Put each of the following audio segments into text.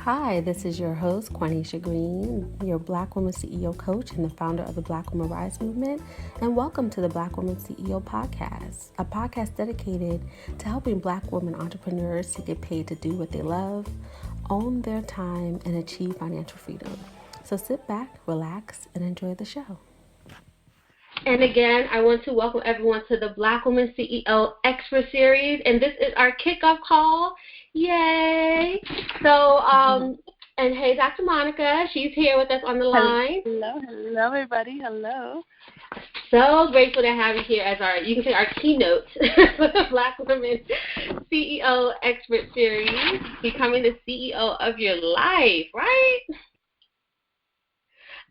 Hi, this is your host, Quanisha Green, your Black Woman CEO coach and the founder of the Black Woman Rise movement, and welcome to the Black Woman CEO podcast, a podcast dedicated to helping Black women entrepreneurs to get paid to do what they love, own their time, and achieve financial freedom. So sit back, relax, and enjoy the show. And again, I want to welcome everyone to the Black Woman CEO Expert Series, and this is our kickoff call. Yay! So, and hey, Dr. Monikah, she's here with us on the line. Hello, everybody. Hello. So grateful to have you here as you can say our keynote for the Black Woman CEO Expert Series, becoming the CEO of your life, right?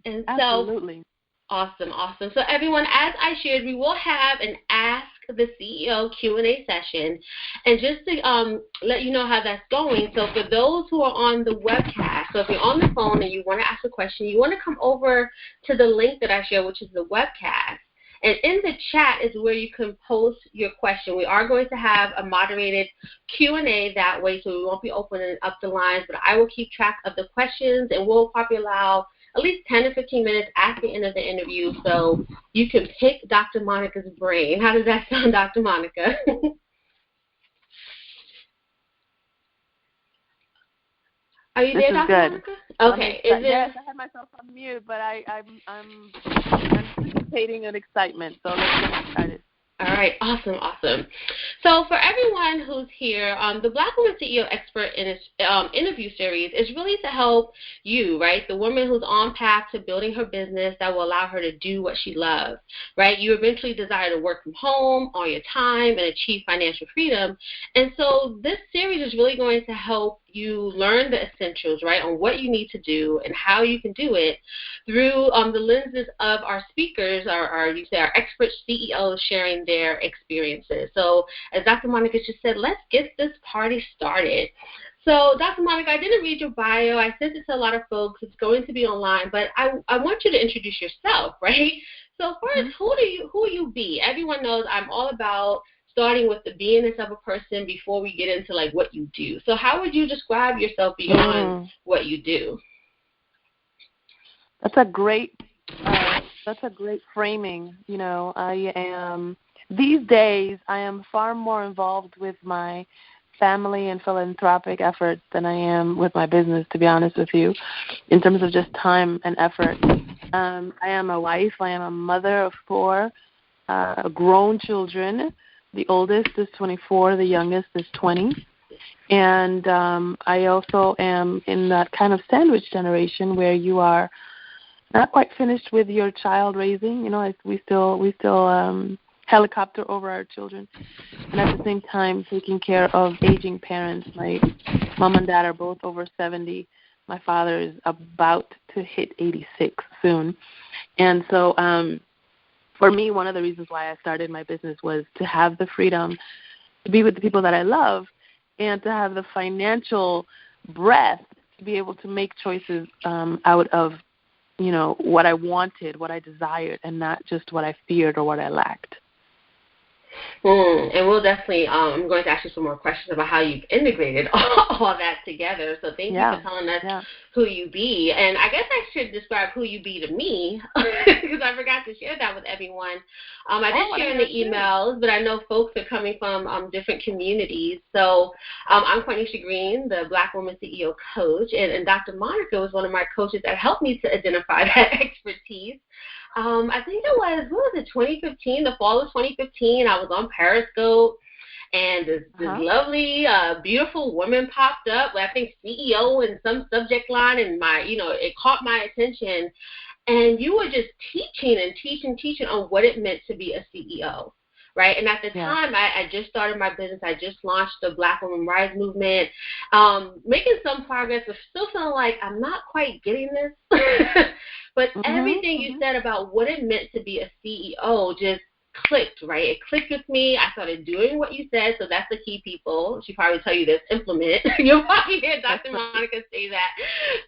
And Absolutely. Awesome. So everyone, as I shared, we will have an Ask the CEO Q&A session. And just to let you know how that's going, so for those who are on the webcast, so if you're on the phone and you want to ask a question, you want to come over to the link that I share, which is the webcast. And in the chat is where you can post your question. We are going to have a moderated Q&A that way, so we won't be opening up the lines, but I will keep track of the questions, and we'll probably allow at least 10 to 15 minutes at the end of the interview so you can pick Dr. Monikah's brain. How does that sound, Dr. Monikah? Are you there, Dr. Monikah? Okay. Yes, I had myself on mute, but I'm anticipating an excitement, so let's get started. All right, awesome. So for everyone who's here, the Black Woman CEO Expert interview series is really to help you, right, the woman who's on path to building her business that will allow her to do what she loves, right? You eventually desire to work from home on your time and achieve financial freedom. And so this series is really going to help you learn the essentials, right, on what you need to do and how you can do it through the lenses of our speakers, our expert CEOs sharing their experiences. So as Dr. Monikah just said, let's get this party started. So Dr. Monikah, I didn't read your bio. I sent it to a lot of folks. It's going to be online, but I want you to introduce yourself, right? So first, who you be? Everyone knows I'm all about starting with the beingness of a person before we get into like what you do. So how would you describe yourself beyond what you do? That's a great framing. You know, these days I am far more involved with my family and philanthropic efforts than I am with my business, to be honest with you, in terms of just time and effort. I am a wife. I am a mother of 4 grown children. The oldest is 24. The youngest is 20. And I also am in that kind of sandwich generation where you are not quite finished with your child raising. You know, we still helicopter over our children, and at the same time taking care of aging parents. My mom and dad are both over 70. My father is about to hit 86 soon. And so for me, one of the reasons why I started my business was to have the freedom to be with the people that I love and to have the financial breadth to be able to make choices out of, you know, what I wanted, what I desired, and not just what I feared or what I lacked. And we'll definitely, I'm going to ask you some more questions about how you've integrated all that together. So thank you for telling us who you be. And I guess I should describe who you be to me because I forgot to share that with everyone. I did share in the emails, but I know folks are coming from different communities. So I'm Quanisha Green, the Black Woman CEO coach, and Dr. Monikah was one of my coaches that helped me to identify that expertise. I think it was, 2015, the fall of 2015. I was on Periscope, and this lovely, beautiful woman popped up, I think CEO in some subject line, and it caught my attention. And you were just teaching on what it meant to be a CEO, right? And at the time, I just started my business. I just launched the Black Woman Rise movement, making some progress, but still feeling like I'm not quite getting this. But everything you said about what it meant to be a CEO just clicked, right? It clicked with me. I started doing what you said, so that's the key, people. She'll probably tell you this, implement. You'll probably hear Dr. Monikah say that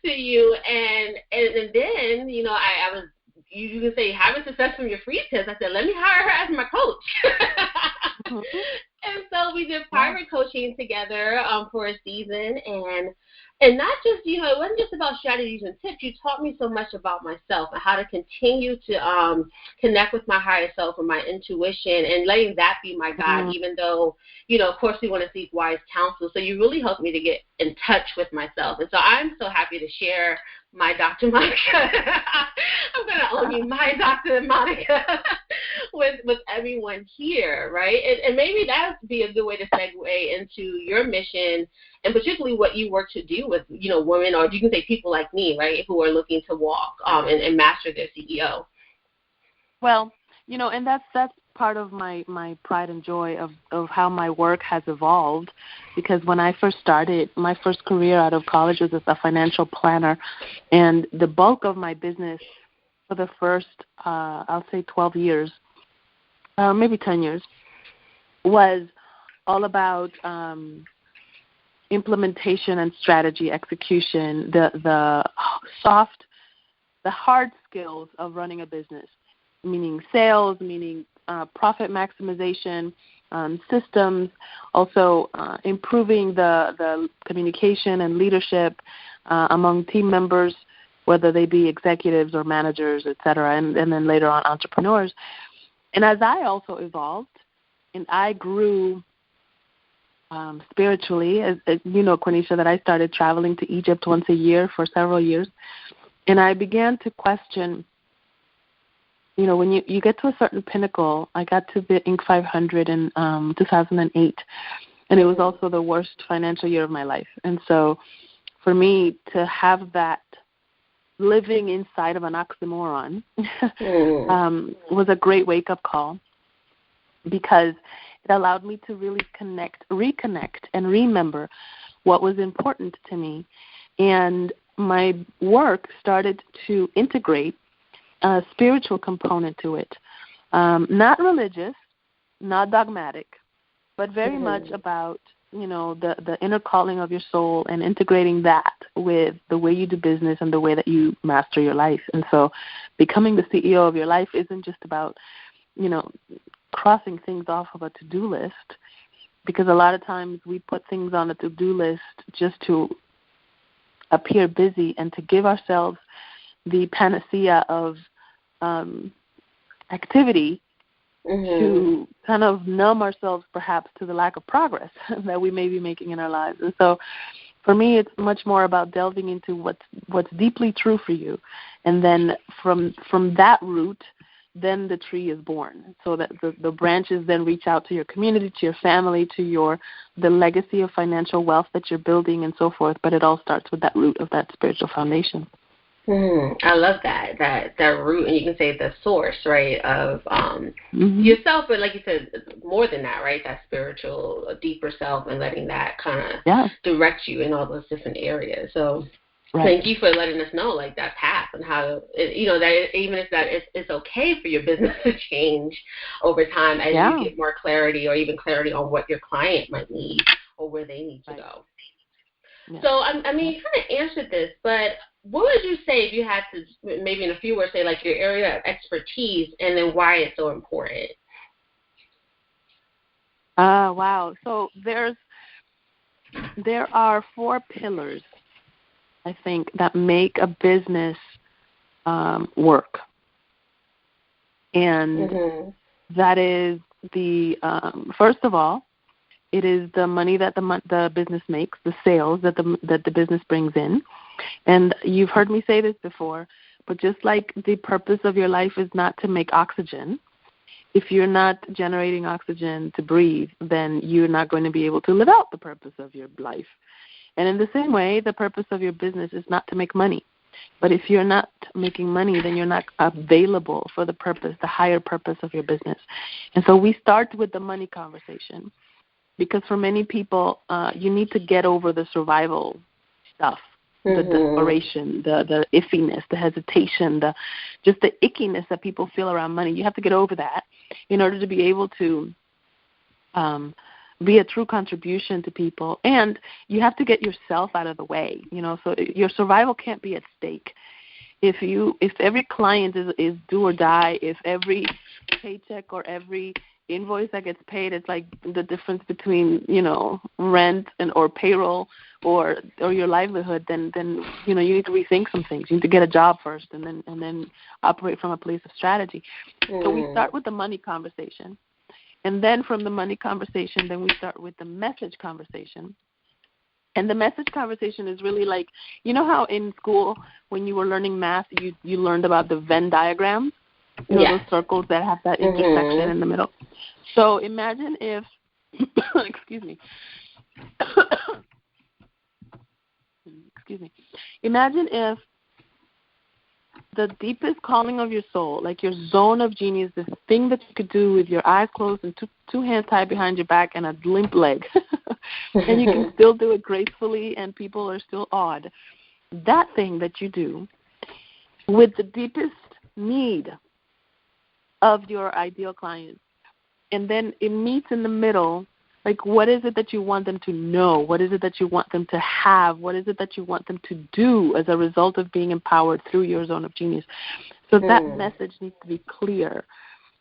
to you. And then, I was, you can say, having success from your free tips. I said, let me hire her as my coach. And so we did private coaching together for a season, and And not just, it wasn't just about strategies and tips. You taught me so much about myself and how to continue to connect with my higher self and my intuition and letting that be my guide, even though, of course we want to seek wise counsel. So you really helped me to get in touch with myself. And so I'm so happy to share my Dr. Monikah. I'm going to own you, my Dr. Monikah, with everyone here, right? And maybe that would be a good way to segue into your mission, and particularly what you work to do with, women, or you can say people like me, right, who are looking to walk and master their CEO. Well, and that's part of my pride and joy of how my work has evolved, because when I first started, my first career out of college was as a financial planner, and the bulk of my business for the first, I'll say 12 years, maybe 10 years, was all about implementation and strategy execution, the hard skills of running a business, meaning sales, meaning profit maximization, systems, also improving the communication and leadership among team members, whether they be executives or managers, et cetera, and then later on entrepreneurs. And as I also evolved and I grew spiritually, as Quanisha, that I started traveling to Egypt once a year for several years, and I began to question, when you get to a certain pinnacle. I got to the Inc. 500 in 2008, and it was also the worst financial year of my life. And so for me to have that living inside of an oxymoron was a great wake-up call, because it allowed me to really reconnect, and remember what was important to me. And my work started to integrate a spiritual component to it, not religious, not dogmatic, but very much about, the inner calling of your soul, and integrating that with the way you do business and the way that you master your life. And so becoming the CEO of your life isn't just about, crossing things off of a to-do list, because a lot of times we put things on a to-do list just to appear busy and to give ourselves the panacea of activity to kind of numb ourselves perhaps to the lack of progress that we may be making in our lives. And so for me, it's much more about delving into what's deeply true for you. And then from that root, then the tree is born, so that the branches then reach out to your community, to your family, to the legacy of financial wealth that you're building, and so forth. But it all starts with that root of that spiritual foundation. I love that root, and you can say the source, right, of yourself, but like you said, more than that, right, that spiritual, deeper self, and letting that kind of direct you in all those different areas. So thank you for letting us know, like, that path, and how, that even if it's okay for your business to change over time as you get more clarity, or even clarity on what your client might need or where they need to go. Yeah. So, you kind of answered this, but what would you say if you had to, maybe in a few words, say, like, your area of expertise, and then why it's so important? Wow. So there are 4 pillars, I think, that make a business work. And that is first of all, it is the money that the business makes, the sales that the business brings in. And you've heard me say this before, but just like the purpose of your life is not to make oxygen, if you're not generating oxygen to breathe, then you're not going to be able to live out the purpose of your life. And in the same way, the purpose of your business is not to make money. But if you're not making money, then you're not available for the purpose, the higher purpose of your business. And so we start with the money conversation, because for many people, you need to get over the survival stuff, the desperation, the iffiness, the hesitation, just the ickiness that people feel around money. You have to get over that in order to be able to be a true contribution to people. And you have to get yourself out of the way, so your survival can't be at stake. If every client is do or die, if every paycheck or every invoice that gets paid, it's like the difference between, rent or payroll or your livelihood, then you need to rethink some things. You need to get a job first and then operate from a place of strategy. So we start with the money conversation. And then from the money conversation, then we start with the message conversation. And the message conversation is really like, how in school when you were learning math, you learned about the Venn diagrams, those circles that have that intersection in the middle. So imagine if, imagine if the deepest calling of your soul, like your zone of genius, this thing that you could do with your eyes closed and two hands tied behind your back and a limp leg, and you can still do it gracefully and people are still awed. That thing that you do with the deepest need of your ideal client, and then it meets in the middle. Like, what is it that you want them to know? What is it that you want them to have? What is it that you want them to do as a result of being empowered through your zone of genius? So that message needs to be clear,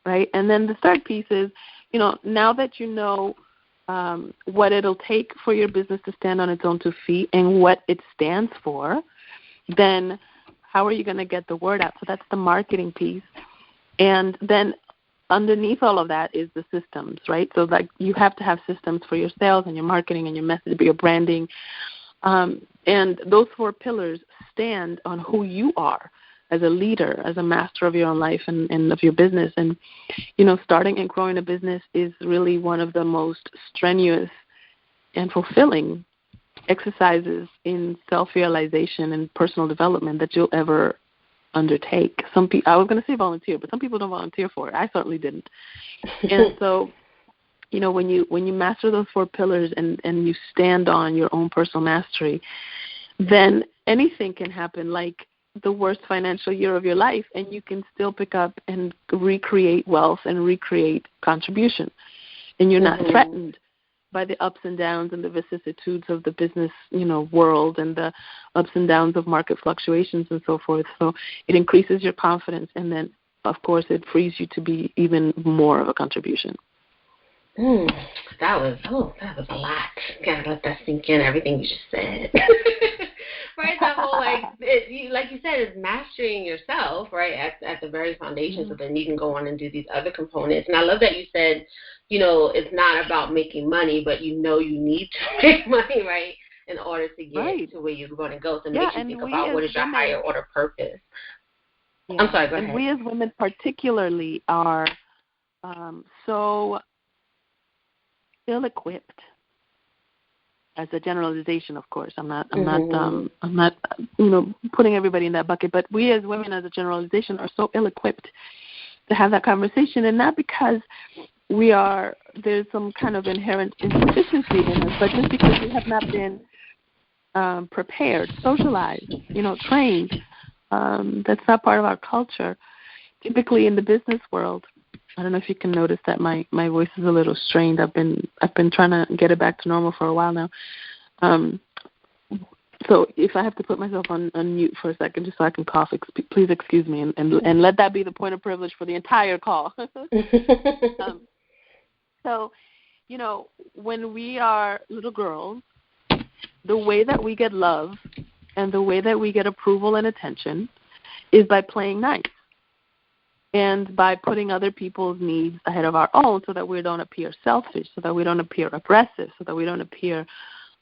right? And then the third piece is, now that you know what it'll take for your business to stand on its own two feet and what it stands for, then how are you going to get the word out? So that's the marketing piece. And then underneath all of that is the systems, right? So like you have to have systems for your sales and your marketing and your message, your branding. And those 4 pillars stand on who you are as a leader, as a master of your own life and of your business. And, starting and growing a business is really one of the most strenuous and fulfilling exercises in self-realization and personal development that you'll ever undertake. I was going to say volunteer, but some people don't volunteer for it. I certainly didn't. And so, when you master those 4 pillars and you stand on your own personal mastery, then anything can happen, like the worst financial year of your life, and you can still pick up and recreate wealth and recreate contribution. And you're not threatened by the ups and downs and the vicissitudes of the business, world and the ups and downs of market fluctuations and so forth. So it increases your confidence, and then, of course, it frees you to be even more of a contribution. That was a lot. Gotta let that sink in, everything you just said. Right, that whole, like you said, is mastering yourself, right, at the very foundation, so then you can go on and do these other components. And I love that you said, it's not about making money, but you need to make money, right, in order to get to where you're going to go. So it makes you think about what is your higher order purpose. Yeah. I'm sorry, go ahead. And we as women particularly are so ill-equipped. As a generalization, of course, I'm not putting everybody in that bucket, but we as women as a generalization are so ill-equipped to have that conversation, and not because there's some kind of inherent insufficiency in us, but just because we have not been prepared, socialized, trained. That's not part of our culture. Typically in the business world, I don't know if you can notice that my voice is a little strained. I've been trying to get it back to normal for a while now. So if I have to put myself on mute for a second just so I can cough, please excuse me, and let that be the point of privilege for the entire call. So, when we are little girls, the way that we get love and the way that we get approval and attention is by playing nice. And by putting other people's needs ahead of our own so that we don't appear selfish, so that we don't appear aggressive, so that we don't appear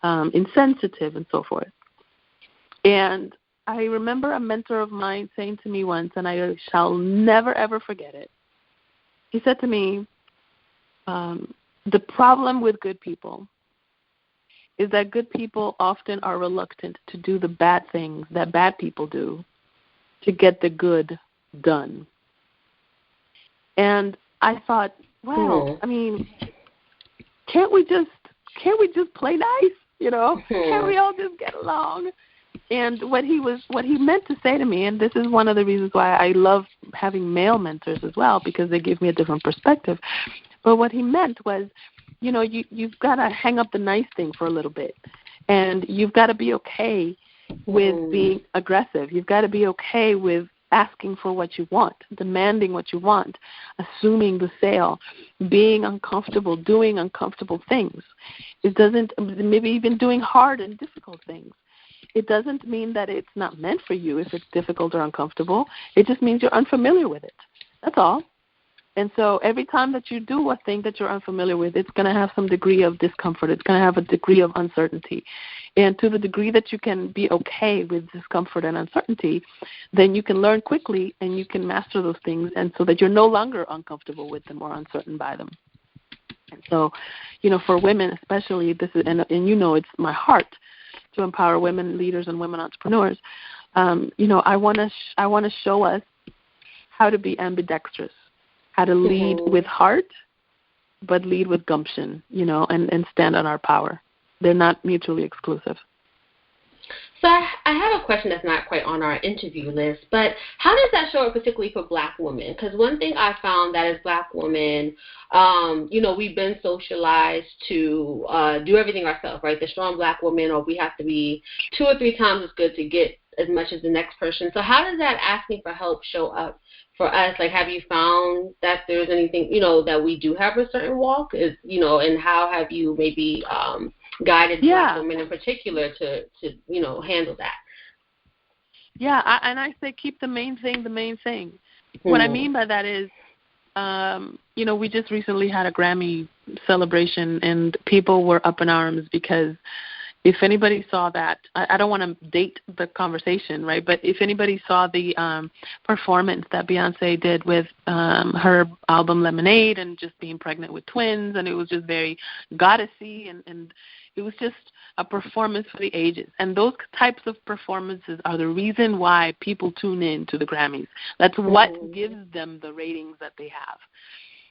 insensitive and so forth. And I remember a mentor of mine saying to me once, and I shall never, ever forget it. He said to me, the problem with good people is that good people often are reluctant to do the bad things that bad people do to get the good done. And I thought, wow, I mean, can't we just play nice, Can't we all just get along? And what he meant to say to me, and this is one of the reasons why I love having male mentors as well, because they give me a different perspective. But what he meant was, you've got to hang up the nice thing for a little bit, and you've got to be okay with being aggressive. You've got to be okay with asking for what you want, demanding what you want, assuming the sale, being uncomfortable, doing uncomfortable things. It doesn't, maybe even doing hard and difficult things. It doesn't mean that it's not meant for you if it's difficult or uncomfortable. It just means you're unfamiliar with it. That's all. And so every time that you do a thing that you're unfamiliar with, it's going to have some degree of discomfort. It's going to have a degree of uncertainty. And to the degree that you can be okay with discomfort and uncertainty, then you can learn quickly and you can master those things, and so that you're no longer uncomfortable with them or uncertain by them. And so, for women especially, this is, and it's my heart to empower women leaders and women entrepreneurs. I want to show us how to be ambidextrous, how to lead with heart, but lead with gumption, and stand on our power. They're not mutually exclusive. So I have a question that's not quite on our interview list, but how does that show up particularly for Black women? Because one thing I found that as Black women, we've been socialized to do everything ourselves, right? The strong Black woman, or we have to be 2 or 3 times as good to get as much as the next person. So how does that asking for help show up for us? Like, have you found that there's anything, that we do have a certain walk, and how have you maybe guided Black women in particular to handle that? Yeah, and I say keep the main thing the main thing. What I mean by that is, we just recently had a Grammy celebration, and people were up in arms because if anybody saw that, I don't want to date the conversation, right? But if anybody saw the performance that Beyonce did with her album Lemonade, and just being pregnant with twins, and it was just very goddessy, and it was just a performance for the ages. And those types of performances are the reason why people tune in to the Grammys. That's what gives them the ratings that they have.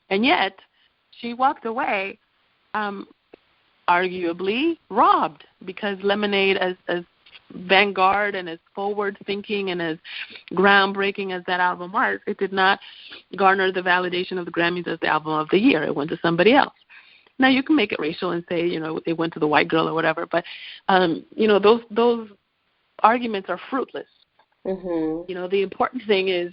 And yet, she walked away arguably robbed, because Lemonade, as vanguard and as forward-thinking and as groundbreaking as that album was, it did not garner the validation of the Grammys as the album of the year. It went to somebody else. Now, you can make it racial and say, it went to the white girl or whatever, but, those arguments are fruitless. The important thing is,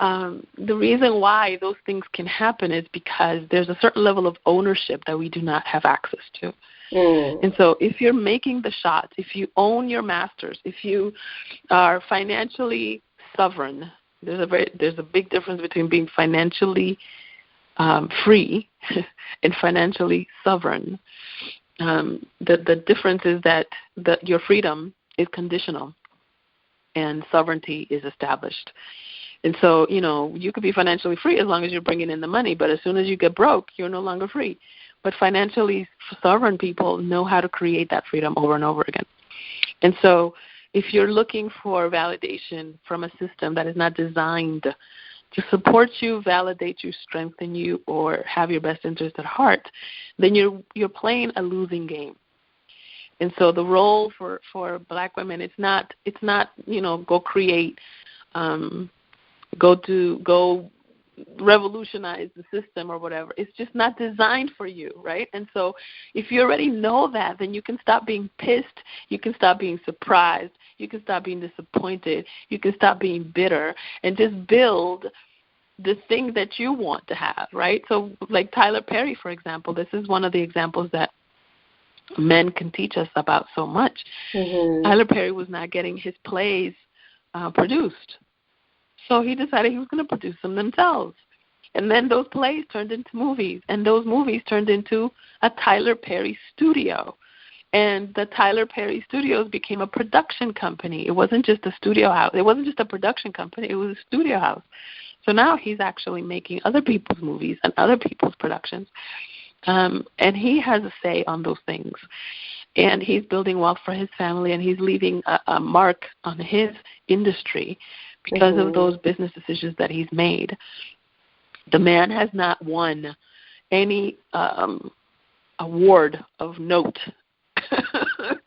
the reason why those things can happen is because there's a certain level of ownership that we do not have access to. And so if you're making the shot, if you own your masters, if you are financially sovereign, there's a big difference between being financially free and financially sovereign. The difference is that your freedom is conditional and sovereignty is established. And so, you could be financially free as long as you're bringing in the money, but as soon as you get broke, you're no longer free. But financially sovereign people know how to create that freedom over and over again. And so if you're looking for validation from a system that is not designed to support you, validate you, strengthen you, or have your best interest at heart, then you're playing a losing game. And so the role for Black women, it's not go create, go revolutionize the system or whatever. It's just not designed for you, right? And so if you already know that, then you can stop being pissed, you can stop being surprised, you can stop being disappointed, you can stop being bitter, and just build the thing that you want to have, right? So like Tyler Perry, for example, this is one of the examples that men can teach us about so much. Tyler Perry was not getting his plays produced. So he decided he was going to produce them themselves. And then those plays turned into movies, and those movies turned into a Tyler Perry studio. And the Tyler Perry Studios became a production company. It wasn't just a studio house. It wasn't just a production company. It was a studio house. So now he's actually making other people's movies and other people's productions. And he has a say on those things. And he's building wealth for his family, and he's leaving a mark on his industry because of those business decisions that he's made. The man has not won any award of note. I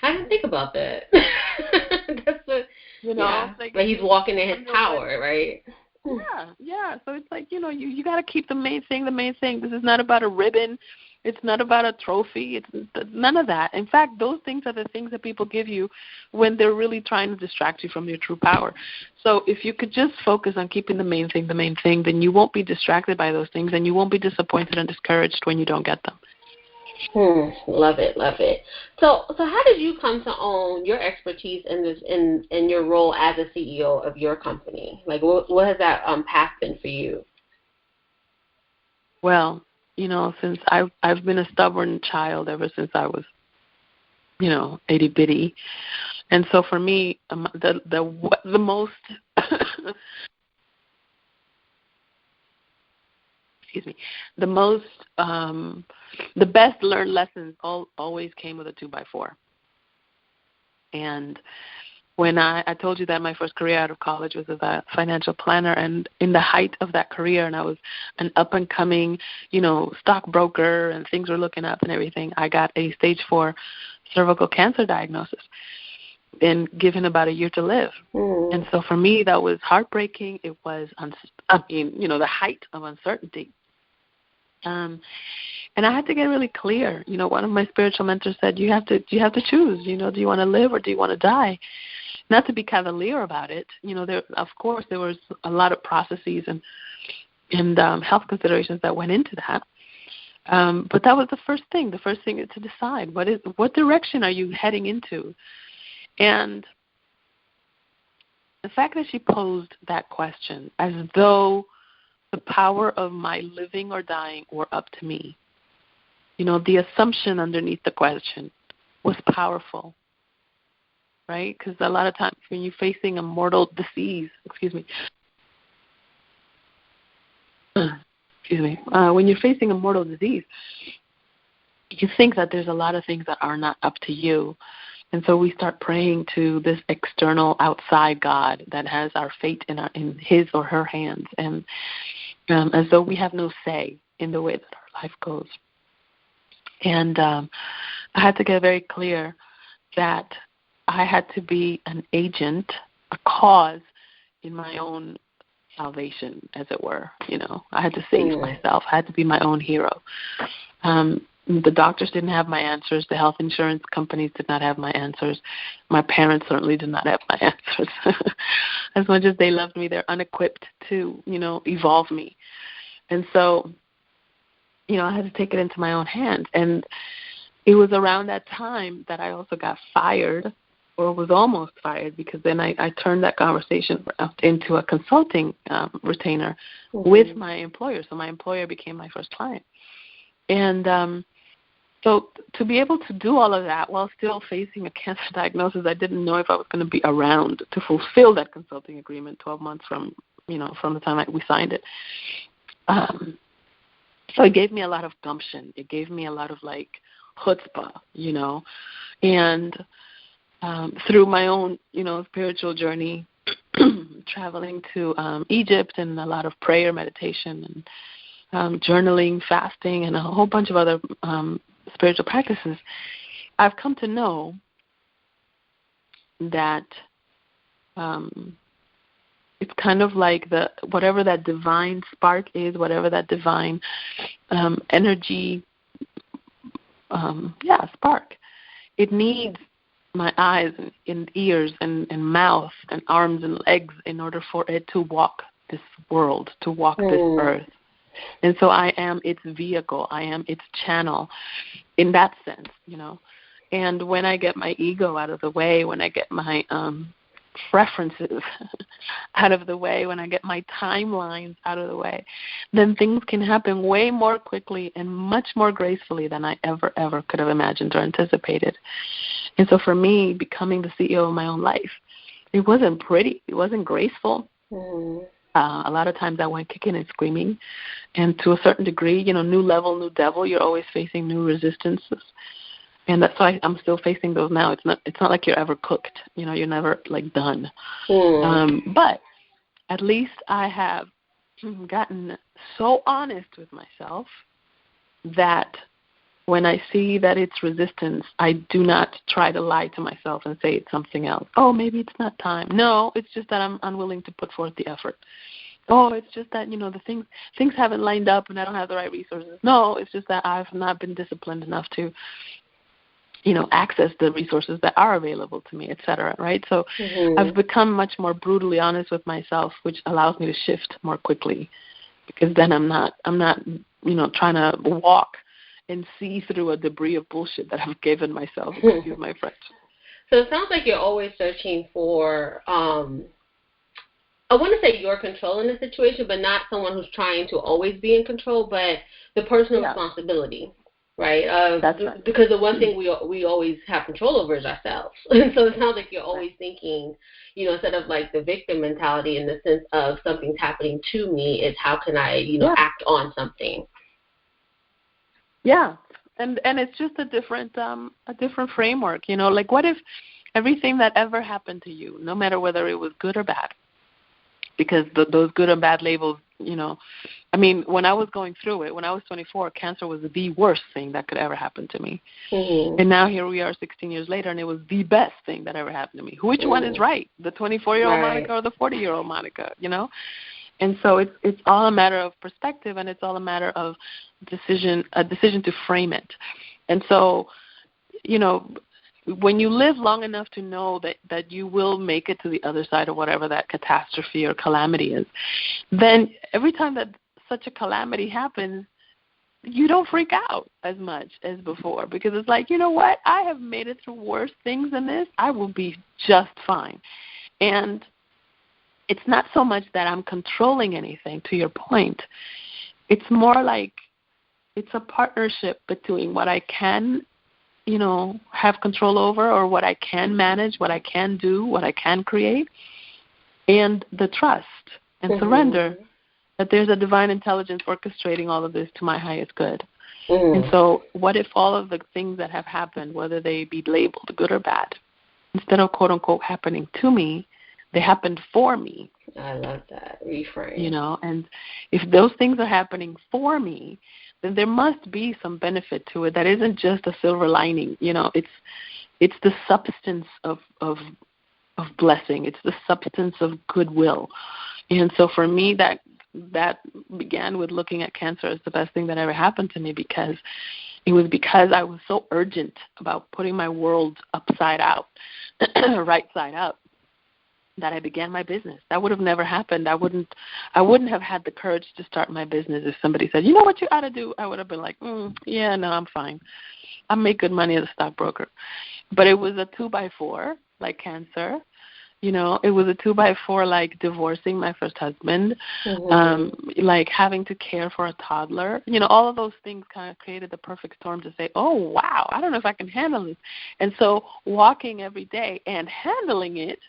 didn't think about that. That's what, like, but he's walking in his power, right? Yeah. So it's like, you got to keep the main thing the main thing. This is not about a ribbon. It's not about a trophy. It's none of that. In fact, those things are the things that people give you when they're really trying to distract you from your true power. So if you could just focus on keeping the main thing, then you won't be distracted by those things, and you won't be disappointed and discouraged when you don't get them. Love it, love it. So how did you come to own your expertise in this in your role as a CEO of your company? Like, what has that path been for you? Well, since I've been a stubborn child ever since I was, itty bitty, and so for me, the most the best learned lessons always came with a 2x4. And when I told you that my first career out of college was as a financial planner, and in the height of that career, and I was an up-and-coming, stockbroker, and things were looking up and everything, I got a stage 4 cervical cancer diagnosis and given about a year to live. And so for me, that was heartbreaking. It was, the height of uncertainty. And I had to get really clear. One of my spiritual mentors said, you have to choose. Do you want to live or do you want to die? Not to be cavalier about it. Of course, there was a lot of processes and health considerations that went into that. But that was the first thing. The first thing is to decide what direction are you heading into. And the fact that she posed that question as though the power of my living or dying were up to me. The assumption underneath the question was powerful, right? Because a lot of times when you're facing a mortal disease, when you're facing a mortal disease, you think that there's a lot of things that are not up to you. And so we start praying to this external outside God that has our fate in his or her hands, and as though we have no say in the way that our life goes. And I had to get very clear that I had to be an agent, a cause in my own salvation, as it were. I had to save myself. I had to be my own hero. The doctors didn't have my answers. The health insurance companies did not have my answers. My parents certainly did not have my answers. As much as they loved me, they're unequipped to, evolve me. And so, I had to take it into my own hands. And it was around that time that I also got fired, or was almost fired, because then I turned that conversation into a consulting retainer with my employer. So my employer became my first client. And so to be able to do all of that while still facing a cancer diagnosis, I didn't know if I was going to be around to fulfill that consulting agreement 12 months from the time we signed it. So it gave me a lot of gumption. It gave me a lot of chutzpah, and through my own, spiritual journey, traveling to Egypt, and a lot of prayer, meditation, and journaling, fasting, and a whole bunch of other spiritual practices, I've come to know that it's kind of like whatever that divine spark is, whatever that divine energy, spark, it needs my eyes and ears and mouth and arms and legs in order for it to walk this world, to walk this earth. And so I am its vehicle. I am its channel in that sense, And when I get my ego out of the way, when I get my preferences out of the way, when I get my timelines out of the way, then things can happen way more quickly and much more gracefully than I ever could have imagined or anticipated. And so for me, becoming the CEO of my own life, it wasn't pretty. It wasn't graceful. A lot of times I went kicking and screaming. And to a certain degree, new level, new devil, you're always facing new resistances. And that's why I'm still facing those now. It's not like you're ever cooked. You're never done. But at least I have gotten so honest with myself that when I see that it's resistance, I do not try to lie to myself and say it's something else. Oh, maybe it's not time. No, it's just that I'm unwilling to put forth the effort. oh, it's just that, the things haven't lined up and I don't have the right resources. No, it's just that I've not been disciplined enough to, access the resources that are available to me, et cetera, right? So I've become much more brutally honest with myself, which allows me to shift more quickly, because then I'm not, trying to walk and see through a debris of bullshit that I've given myself, excuse my French. So it sounds like you're always searching for, I want to say you're controlling the situation, but not someone who's trying to always be in control, but the personal responsibility. Right? That's right. Because the one thing we always have control over is ourselves. And so it sounds like you're always thinking, instead of like the victim mentality in the sense of something's happening to me, it's how can I, act on something. Yeah. And it's just a different framework, like what if everything that ever happened to you, no matter whether it was good or bad, because those good and bad labels, when I was going through it, when I was 24, cancer was the worst thing that could ever happen to me. And now here we are 16 years later, and it was the best thing that ever happened to me. Which one is right, the 24-year-old Monikah or the 40-year-old Monikah, And so it's all a matter of perspective, and it's all a matter of a decision to frame it. And so, when you live long enough to know that you will make it to the other side of whatever that catastrophe or calamity is, then every time that such a calamity happens, you don't freak out as much as before, because it's like, you know what, I have made it through worse things than this. I will be just fine. And it's not so much that I'm controlling anything, to your point. It's more like it's a partnership between what I can have control over, or what I can manage, what I can do, what I can create, and the trust and surrender that there's a divine intelligence orchestrating all of this to my highest good. And so what if all of the things that have happened, whether they be labeled good or bad, instead of quote unquote happening to me, they happened for me. I love that reframe. And if those things are happening for me, then there must be some benefit to it that isn't just a silver lining. It's the substance of blessing. It's the substance of goodwill. And so for me, that began with looking at cancer as the best thing that ever happened to me, because it was because I was so urgent about putting my world upside out, right side up, that I began my business. That would have never happened. I wouldn't have had the courage to start my business if somebody said, you know what you ought to do? I would have been like, yeah, no, I'm fine. I make good money as a stockbroker. But it was a 2x4, like cancer. It was a 2x4, like divorcing my first husband, like having to care for a toddler. All of those things kind of created the perfect storm to say, oh, wow, I don't know if I can handle this. And so walking every day and handling it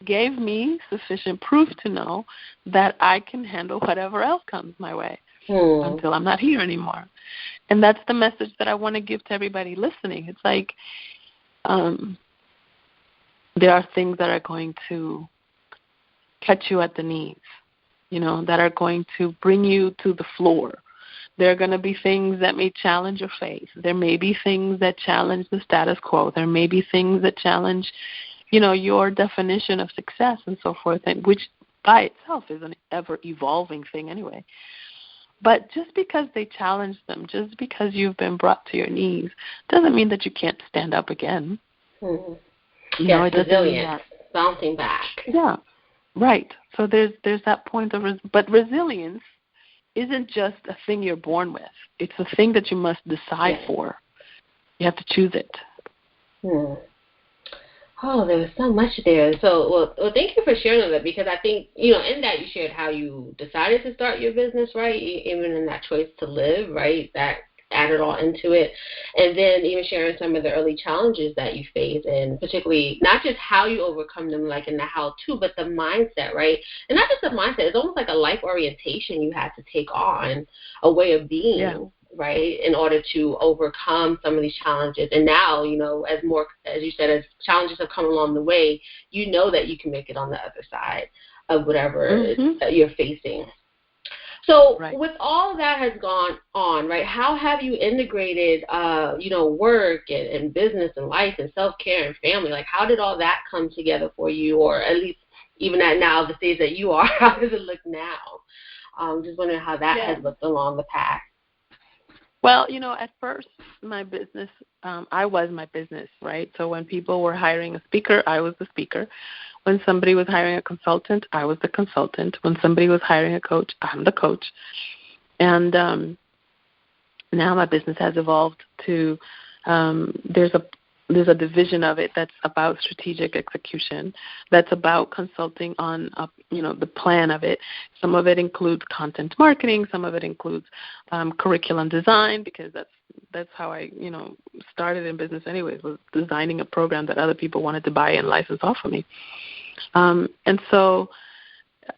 gave me sufficient proof to know that I can handle whatever else comes my way until I'm not here anymore. And that's the message that I want to give to everybody listening. It's like there are things that are going to catch you at the knees, that are going to bring you to the floor. There are going to be things that may challenge your faith. There may be things that challenge the status quo. There may be things that challenge your definition of success and so forth, and which by itself is an ever-evolving thing anyway. But just because they challenge them, just because you've been brought to your knees, doesn't mean that you can't stand up again. It doesn't mean that, bouncing back. Yeah, right. So there's that point of, but resilience isn't just a thing you're born with. It's a thing that you must decide for. You have to choose it. Oh, there was so much there. So, well, thank you for sharing that, because I think, in that you shared how you decided to start your business, right? Even in that choice to live, right? That added all into it. And then even sharing some of the early challenges that you faced, and particularly not just how you overcome them, like in the how-to, but the mindset, right? And not just the mindset. It's almost like a life orientation you had to take on, a way of being. Right, in order to overcome some of these challenges. And now, as you said, as challenges have come along the way, that you can make it on the other side of whatever you're facing. So with all that has gone on, right, how have you integrated, work and business and life and self-care and family? Like, how did all that come together for you, or at least even at now, the stage that you are, how does it look now? Just wondering how that has looked along the path. Well, at first, my business, I was my business, right? So when people were hiring a speaker, I was the speaker. When somebody was hiring a consultant, I was the consultant. When somebody was hiring a coach, I'm the coach. And now my business has evolved to there's a division of it that's about strategic execution, that's about consulting on the plan of it. Some of it includes content marketing, some of it includes curriculum design, because that's how I started in business anyways, was designing a program that other people wanted to buy and license off of me.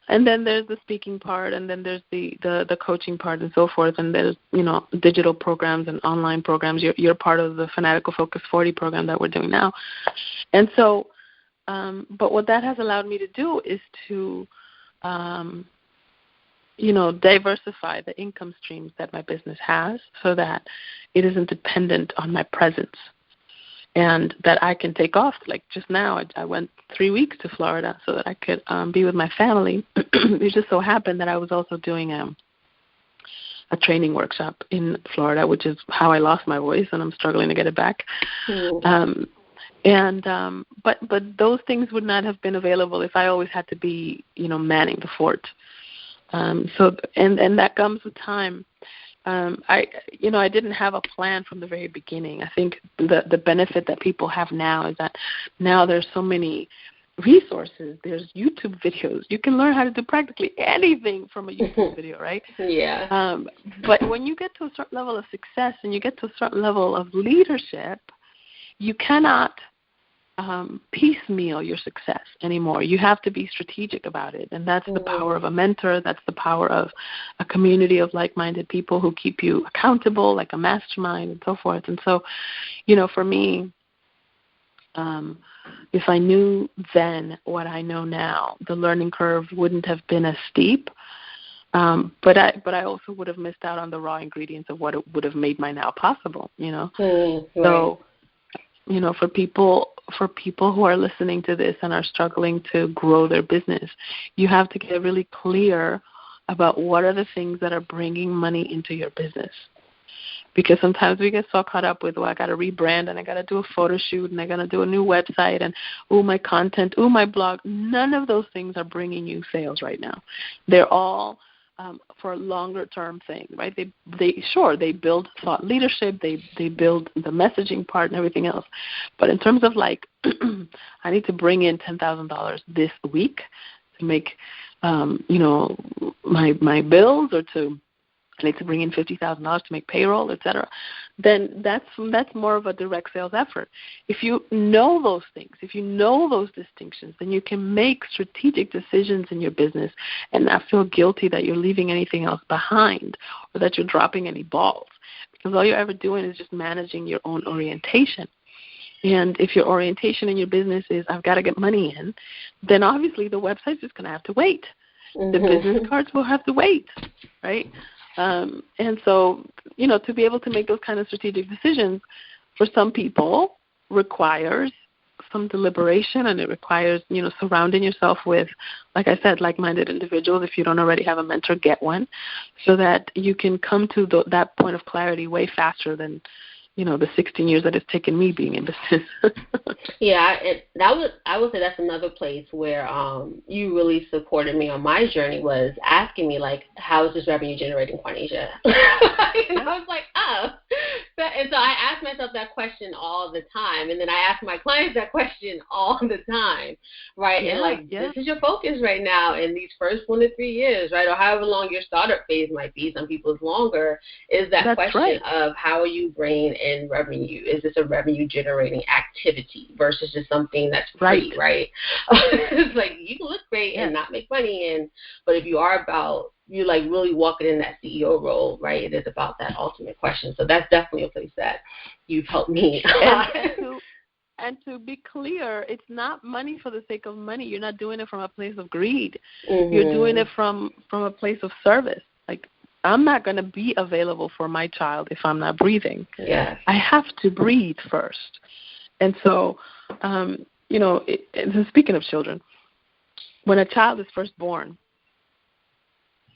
And then there's the speaking part, and then there's the coaching part and so forth, and there's, digital programs and online programs. You're part of the Fanatical Focus 40 program that we're doing now. And so, but what that has allowed me to do is to, diversify the income streams that my business has so that it isn't dependent on my presence. And that I can take off. Like just now, I went 3 weeks to Florida so that I could be with my family. It just so happened that I was also doing a training workshop in Florida, which is how I lost my voice, and I'm struggling to get it back. But those things would not have been available if I always had to be, manning the fort. And that comes with time. I didn't have a plan from the very beginning. I think the benefit that people have now is that now there's so many resources. There's YouTube videos. You can learn how to do practically anything from a YouTube video, right? Yeah. But when you get to a certain level of success and you get to a certain level of leadership, you cannot piecemeal your success anymore. You have to be strategic about it, and that's the power of a mentor. That's the power of a community of like-minded people who keep you accountable, like a mastermind and so forth. And so, for me, if I knew then what I know now, the learning curve wouldn't have been as steep. But I also would have missed out on the raw ingredients of what it would have made my now possible. So, for people who are listening to this and are struggling to grow their business, you have to get really clear about what are the things that are bringing money into your business. Because sometimes we get so caught up with, I got to rebrand, and I got to do a photo shoot, and I got to do a new website, and my content, my blog. None of those things are bringing you sales right now. They're all for a longer-term thing, right? They build thought leadership, they build the messaging part and everything else. But in terms of I need to bring in $10,000 this week to make, my bills, or I need to bring in $50,000 to make payroll, et cetera, then that's more of a direct sales effort. If you know those things, if you know those distinctions, then you can make strategic decisions in your business and not feel guilty that you're leaving anything else behind or that you're dropping any balls, because all you're ever doing is just managing your own orientation. And if your orientation in your business is, I've got to get money in, then obviously the website's just going to have to wait. The business cards will have to wait, right? And so, to be able to make those kind of strategic decisions for some people requires some deliberation, and it requires, surrounding yourself with, like I said, like-minded individuals. If you don't already have a mentor, get one, so that you can come to that point of clarity way faster than, the 16 years that it's taken me being in business. Yeah, I would say that's another place where you really supported me on my journey, was asking me, how is this revenue generating, Quanisha? And I was like, oh. And so I asked myself that question all the time, and then I ask my clients that question all the time, right? Yeah, and this is your focus right now in these first 1 to 3 years, right? Or however long your startup phase might be, some people's longer, is that question of how are you bringing in revenue? Is this a revenue generating activity versus just something that's free, right? It's you can look great and not make money, but if you are about, you're really walking in that CEO role, right? It is about that ultimate question. So that's definitely a place that you've helped me. And to be clear, it's not money for the sake of money. You're not doing it from a place of greed. Mm-hmm. You're doing it from a place of service. I'm not going to be available for my child if I'm not breathing. Yes. I have to breathe first. And so, speaking of children, when a child is first born,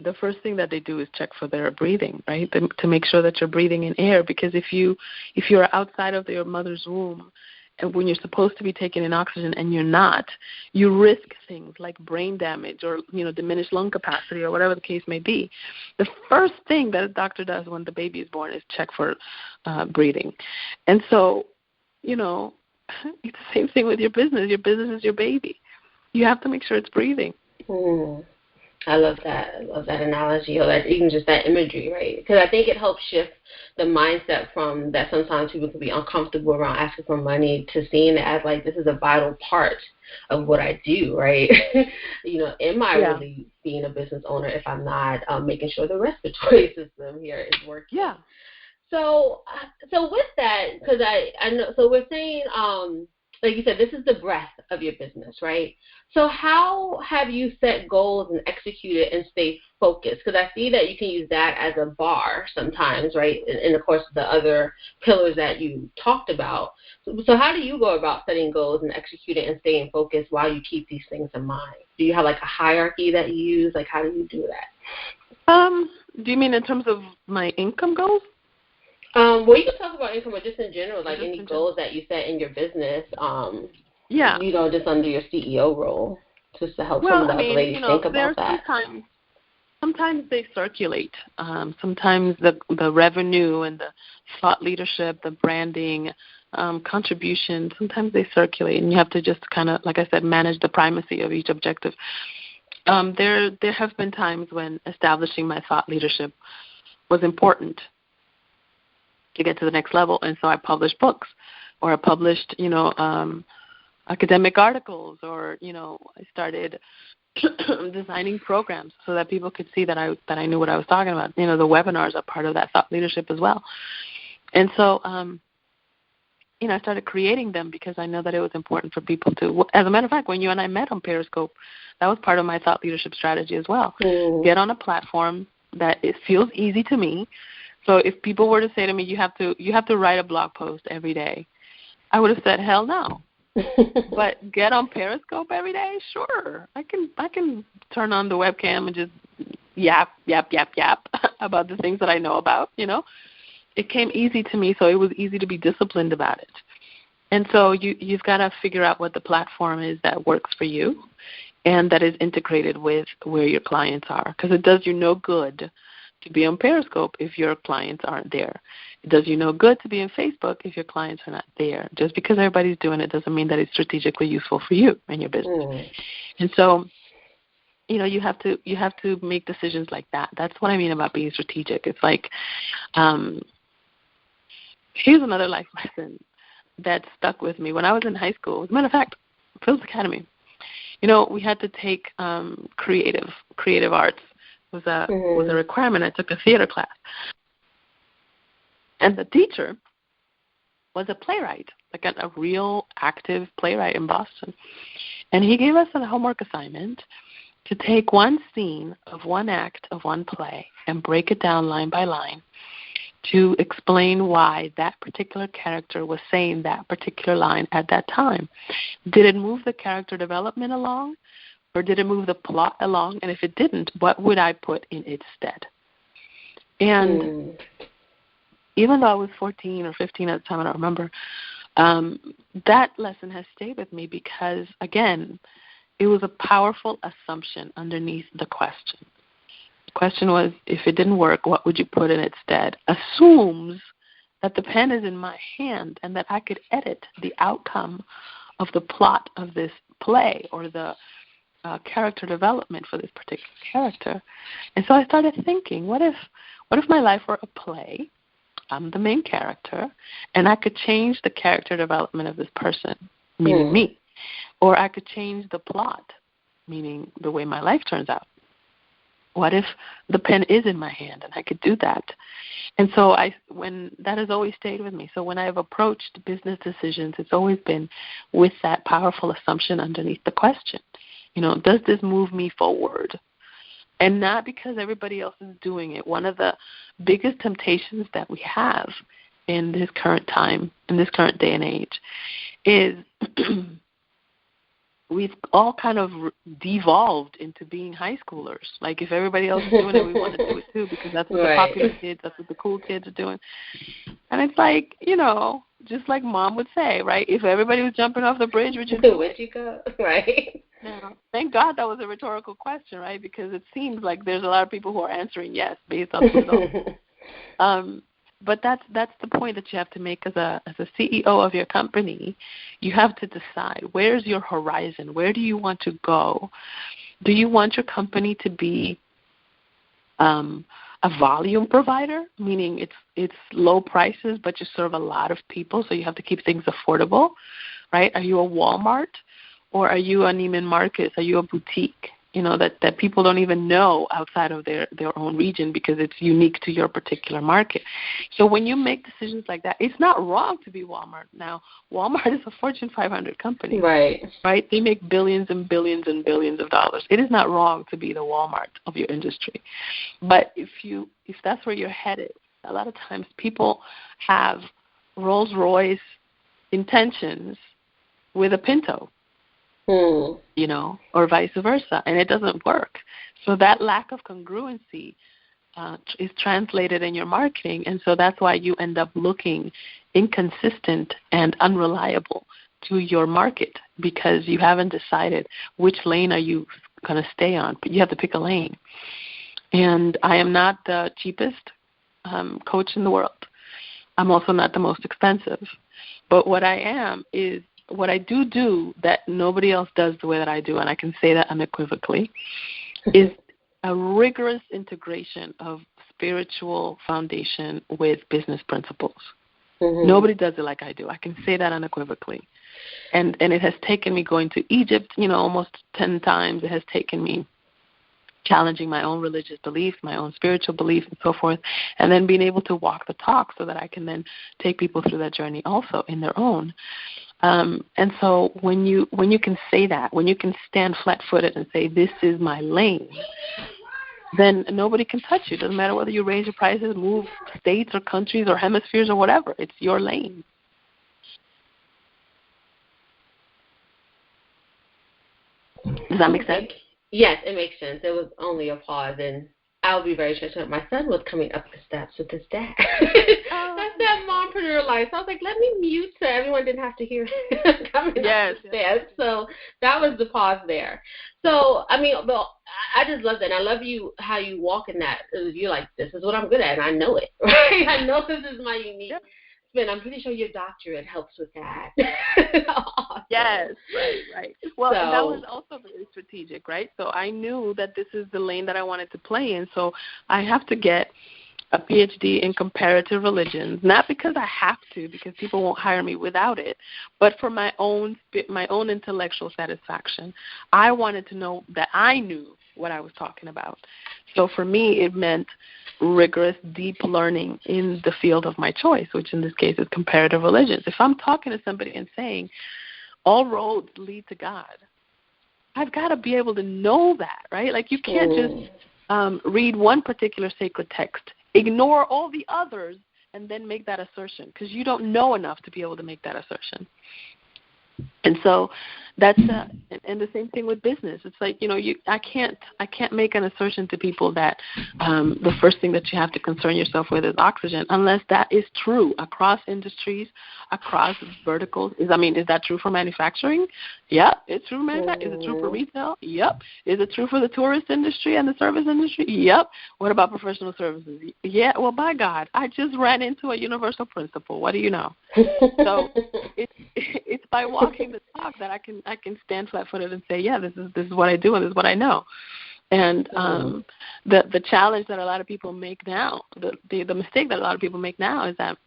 the first thing that they do is check for their breathing, right, to make sure that you're breathing in air. Because if you're outside of your mother's womb, and when you're supposed to be taking in oxygen and you're not, you risk things like brain damage or, diminished lung capacity or whatever the case may be. The first thing that a doctor does when the baby is born is check for breathing. And so, it's the same thing with your business. Your business is your baby. You have to make sure it's breathing. I love that. I love that analogy, or that, even just that imagery, right? Because I think it helps shift the mindset from that sometimes people can be uncomfortable around asking for money to seeing it as like, this is a vital part of what I do, right? Am I really being a business owner if I'm not making sure the respiratory system here is working? Yeah. So with that, because I know, so we're saying, like you said, this is the breadth of your business, right? So how have you set goals and executed and stay focused? Because I see that you can use that as a bar sometimes, right? And of course, the other pillars that you talked about. So how do you go about setting goals and executing and staying focused while you keep these things in mind? Do you have like a hierarchy that you use? Like, how do you do that? Do you mean in terms of my income goals? Well, you can talk about income, or just in general, like any goals that you set in your business, just under your CEO role, just to help some of the other ladies think about that. Sometimes they circulate. Sometimes the revenue and the thought leadership, the branding, contribution, sometimes they circulate, and you have to just kind of, like I said, manage the primacy of each objective. There have been times when establishing my thought leadership was important to get to the next level, and so I published books, or I published, academic articles, or I started designing programs so that people could see that I knew what I was talking about. The webinars are part of that thought leadership as well, and so I started creating them because I know that it was important for people to. As a matter of fact, when you and I met on Periscope, that was part of my thought leadership strategy as well. Get on a platform that it feels easy to me. So if people were to say to me, you have to write a blog post every day, I would have said, hell no. But get on Periscope every day? Sure. I can turn on the webcam and just yap about the things that I know about, It came easy to me, so it was easy to be disciplined about it. And so you've got to figure out what the platform is that works for you and that is integrated with where your clients are, because it does you no good to be on Periscope if your clients aren't there. It does you no good to be on Facebook if your clients are not there. Just because everybody's doing it doesn't mean that it's strategically useful for you and your business. And so, you have to make decisions like that. That's what I mean about being strategic. It's like, here's another life lesson that stuck with me. When I was in high school, as a matter of fact, Phil's Academy, we had to take creative arts. Was a requirement. I took a theater class, and the teacher was a playwright, like a real active playwright in Boston, and he gave us a homework assignment to take one scene of one act of one play and break it down line by line to explain why that particular character was saying that particular line at that time. Did it move the character development along? Or did it move the plot along? And if it didn't, what would I put in its stead? And even though I was 14 or 15 at the time, I don't remember, that lesson has stayed with me because, again, it was a powerful assumption underneath the question. The question was, if it didn't work, what would you put in its stead? Assumes that the pen is in my hand and that I could edit the outcome of the plot of this play or the character development for this particular character. And so I started thinking, what if my life were a play? I'm the main character, and I could change the character development of this person, meaning me. Or I could change the plot, meaning the way my life turns out. What if the pen is in my hand and I could do that? And so when that has always stayed with me. So when I've approached business decisions, it's always been with that powerful assumption underneath the question. Does this move me forward? And not because everybody else is doing it. One of the biggest temptations that we have in this current time, in this current day and age, is we've all kind of devolved into being high schoolers. Like if everybody else is doing it, we want to do it too because that's what the popular kids, that's what the cool kids are doing. And it's like, just like Mom would say, right? If everybody was jumping off the bridge, would you do it? Would you go? Right. Now, thank God that was a rhetorical question, right? Because it seems like there's a lot of people who are answering yes based on results. But that's the point that you have to make as a CEO of your company. You have to decide, where's your horizon? Where do you want to go? Do you want your company to be a volume provider, meaning it's low prices but you serve a lot of people, so you have to keep things affordable, right? Are you a Walmart or are you a Neiman Marcus? Are you a boutique? That people don't even know outside of their own region because it's unique to your particular market. So when you make decisions like that, it's not wrong to be Walmart. Now, Walmart is a Fortune 500 company. Right? They make billions and billions and billions of dollars. It is not wrong to be the Walmart of your industry. But if that's where you're headed, a lot of times people have Rolls-Royce intentions with a Pinto. Or vice versa, and it doesn't work. So that lack of congruency is translated in your marketing, and so that's why you end up looking inconsistent and unreliable to your market because you haven't decided which lane are you going to stay on. But you have to pick a lane. And I am not the cheapest coach in the world. I'm also not the most expensive. But what I am is what I do that nobody else does the way that I do, and I can say that unequivocally, is a rigorous integration of spiritual foundation with business principles. Nobody does it like I do. I can say that unequivocally. And it has taken me going to Egypt, almost 10 times. It has taken me challenging my own religious beliefs, my own spiritual beliefs, and so forth, and then being able to walk the talk so that I can then take people through that journey also in their own. And so when you can say that, when you can stand flat-footed and say, this is my lane, then nobody can touch you. It doesn't matter whether you raise your prices, move states or countries or hemispheres or whatever. It's your lane. Does that make sense? Yes, it makes sense. It was only a pause, and I'll be very transparent. My son was coming up the steps with his dad. That's that mompreneur life. So I was like, let me mute so everyone didn't have to hear coming up the steps. So that was the pause there. So, I just love that. And I love how you walk in that. You're like, this is what I'm good at, and I know it. Right? I know this is my unique spin. I'm pretty sure your doctorate helps with that. Awesome. Yes, right. Well, and that was also very strategic, right? So I knew that this is the lane that I wanted to play in. So I have to get a PhD in comparative religions, not because I have to, because people won't hire me without it, but for my own intellectual satisfaction. I wanted to know that I knew what I was talking about. So for me, it meant rigorous, deep learning in the field of my choice, which in this case is comparative religions. If I'm talking to somebody and saying, all roads lead to God, I've got to be able to know that, right? Like you can't just read one particular sacred text, ignore all the others, and then make that assertion, because you don't know enough to be able to make that assertion. And so that's and the same thing with business. It's like, I can't make an assertion to people that the first thing that you have to concern yourself with is oxygen, unless that is true across industries, across verticals. Is that true for manufacturing? Yep, it's true for manufacturing. Is it true for retail? Yep. Is it true for the tourist industry and the service industry? Yep. What about professional services? Yeah. Well, by God, I just ran into a universal principle. What do you know? So it's by walking the talk that I can stand flat-footed and say, yeah, this is what I do and this is what I know. And the challenge that a lot of people make now, the mistake that a lot of people make now is that,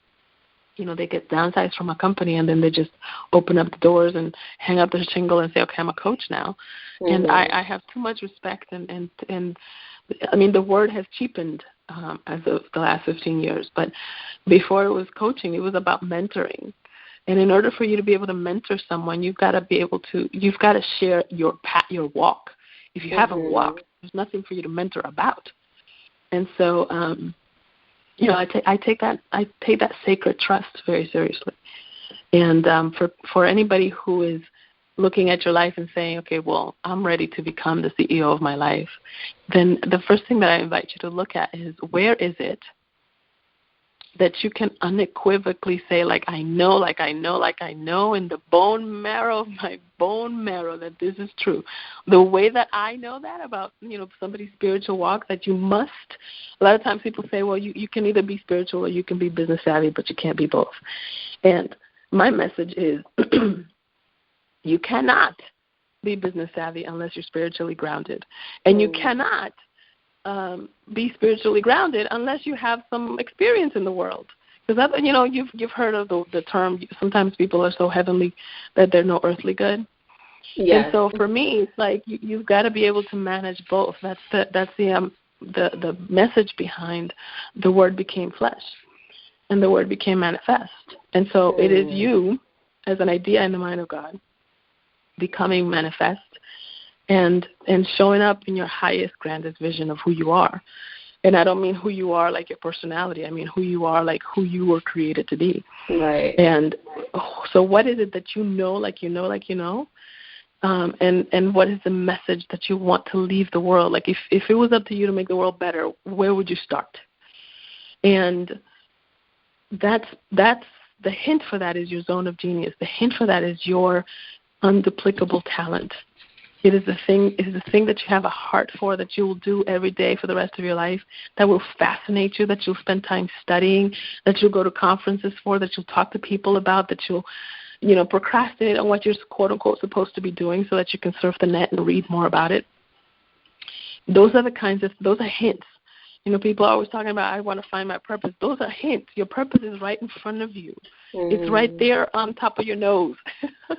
they get downsized from a company and then they just open up the doors and hang up their shingle and say, okay, I'm a coach now. And I have too much respect and the word has cheapened as of the last 15 years. But before it was coaching, it was about mentoring. And in order for you to be able to mentor someone, you've got to share your walk. If you haven't walked, there's nothing for you to mentor about. And so, I take that sacred trust very seriously. And for anybody who is looking at your life and saying, okay, well, I'm ready to become the CEO of my life, then the first thing that I invite you to look at is, where is it that you can unequivocally say, like I know in the bone marrow of my bone marrow that this is true. The way that I know that about, somebody's spiritual walk, that you must, a lot of times people say, well, you can either be spiritual or you can be business savvy, but you can't be both. And my message is you cannot be business savvy unless you're spiritually grounded. And you cannot be spiritually grounded unless you have some experience in the world. Because you've heard of the term, sometimes people are so heavenly that they're no earthly good. Yes. And so for me, it's like you've got to be able to manage both. That's the message behind the Word became flesh, and the Word became manifest. And so it is you, as an idea in the mind of God, becoming manifest and showing up in your highest, grandest vision of who you are. And I don't mean who you are like your personality. I mean who you are like who you were created to be. Right. And so what is it that and what is the message that you want to leave the world? Like if it was up to you to make the world better, where would you start? And that's the hint for that is your zone of genius. The hint for that is your unduplicable talent. It is the thing that you have a heart for, that you will do every day for the rest of your life, that will fascinate you, that you'll spend time studying, that you'll go to conferences for, that you'll talk to people about, that you'll, procrastinate on what you're quote unquote supposed to be doing so that you can surf the net and read more about it. Those are hints. People are always talking about, I want to find my purpose. Those are hints. Your purpose is right in front of you. It's right there on top of your nose.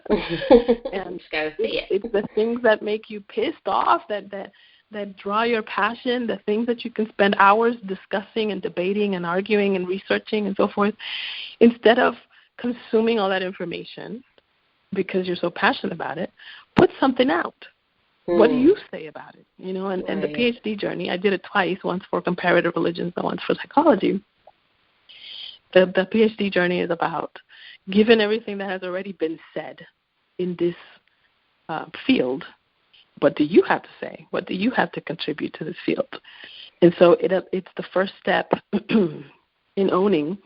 And it's the things that make you pissed off, that draw your passion, the things that you can spend hours discussing and debating and arguing and researching and so forth. Instead of consuming all that information because you're so passionate about it, put something out. What do you say about it? And the PhD journey, I did it twice, once for comparative religions and once for psychology. The PhD journey is about, given everything that has already been said in this field, what do you have to say? What do you have to contribute to this field? And so it's the first step in owning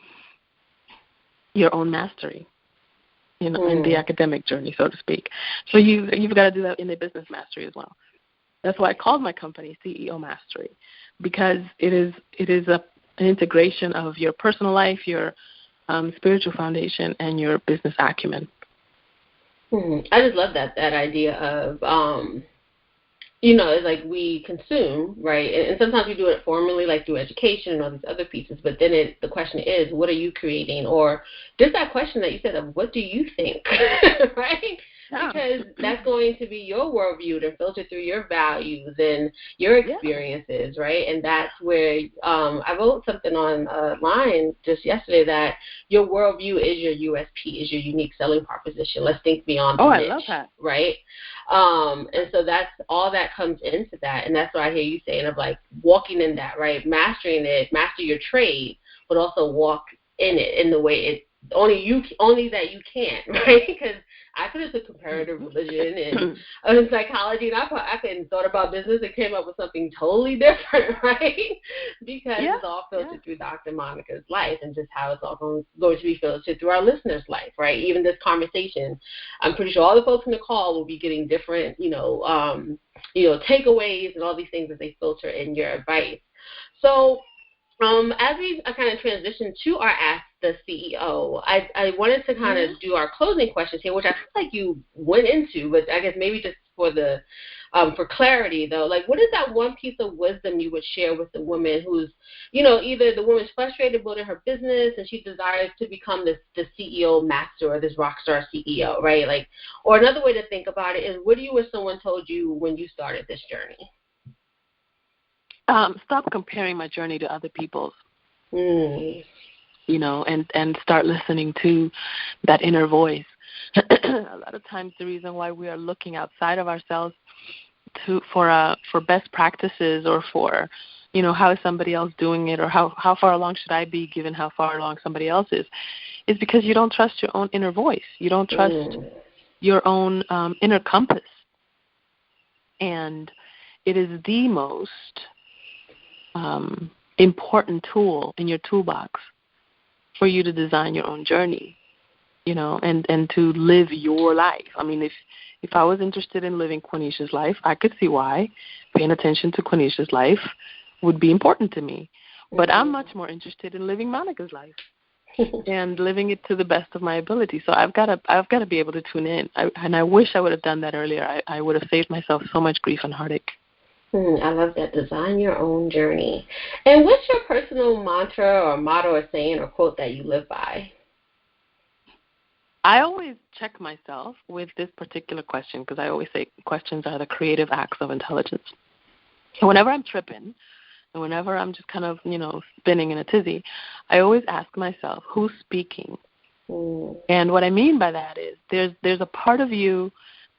your own mastery. In the academic journey, so to speak. So you've got to do that in the business mastery as well. That's why I called my company CEO Mastery, because it is an integration of your personal life, your spiritual foundation, and your business acumen. I just love that idea of it's like we consume, right? And sometimes we do it formally, like through education and all these other pieces. But then the question is, what are you creating? Or just that question that you said of, what do you think, right? Yeah. Because that's going to be your worldview to filter through your values and your experiences, right? And that's where I wrote something online just yesterday that your worldview is your USP, is your unique selling proposition. Let's think beyond the niche, I love that. Right? And so that's all that comes into that. And that's what I hear you saying of like walking in that, right? Mastering it, master your trade, but also walk in it in the way it only that you can, right? Because I could have took comparative religion and psychology, and I could have thought about business and came up with something totally different, right? Because it's all filtered through Dr. Monikah's life, and just how it's all going to be filtered through our listeners' life, right? Even this conversation, I'm pretty sure all the folks in the call will be getting different, takeaways and all these things as they filter in your advice. So, as we kind of transition to our Ask the CEO, I wanted to kind of do our closing questions here, which I feel like you went into, but I guess maybe just for clarity though, like what is that one piece of wisdom you would share with the woman who's, either the woman's frustrated building her business and she desires to become the CEO master or this rock star CEO, right? Like, or another way to think about it is, what do you wish someone told you when you started this journey? Stop comparing my journey to other people's, and start listening to that inner voice. A lot of times the reason why we are looking outside of ourselves for best practices or for, how is somebody else doing it, or how far along should I be given how far along somebody else is because you don't trust your own inner voice. You don't trust your own inner compass. And it is the most important tool in your toolbox for you to design your own journey, you know, and to live your life. I mean, if I was interested in living Quanisha's life, I could see why paying attention to Quanisha's life would be important to me. But I'm much more interested in living Monikah's life and living it to the best of my ability. So I've got to be able to tune in. And I wish I would have done that earlier. I would have saved myself so much grief and heartache. I love that. Design your own journey. And what's your personal mantra or motto or saying or quote that you live by? I always check myself with this particular question because I always say questions are the creative acts of intelligence. So whenever I'm tripping and whenever I'm just kind of, you know, spinning in a tizzy, I always ask myself, who's speaking? And what I mean by that is there's a part of you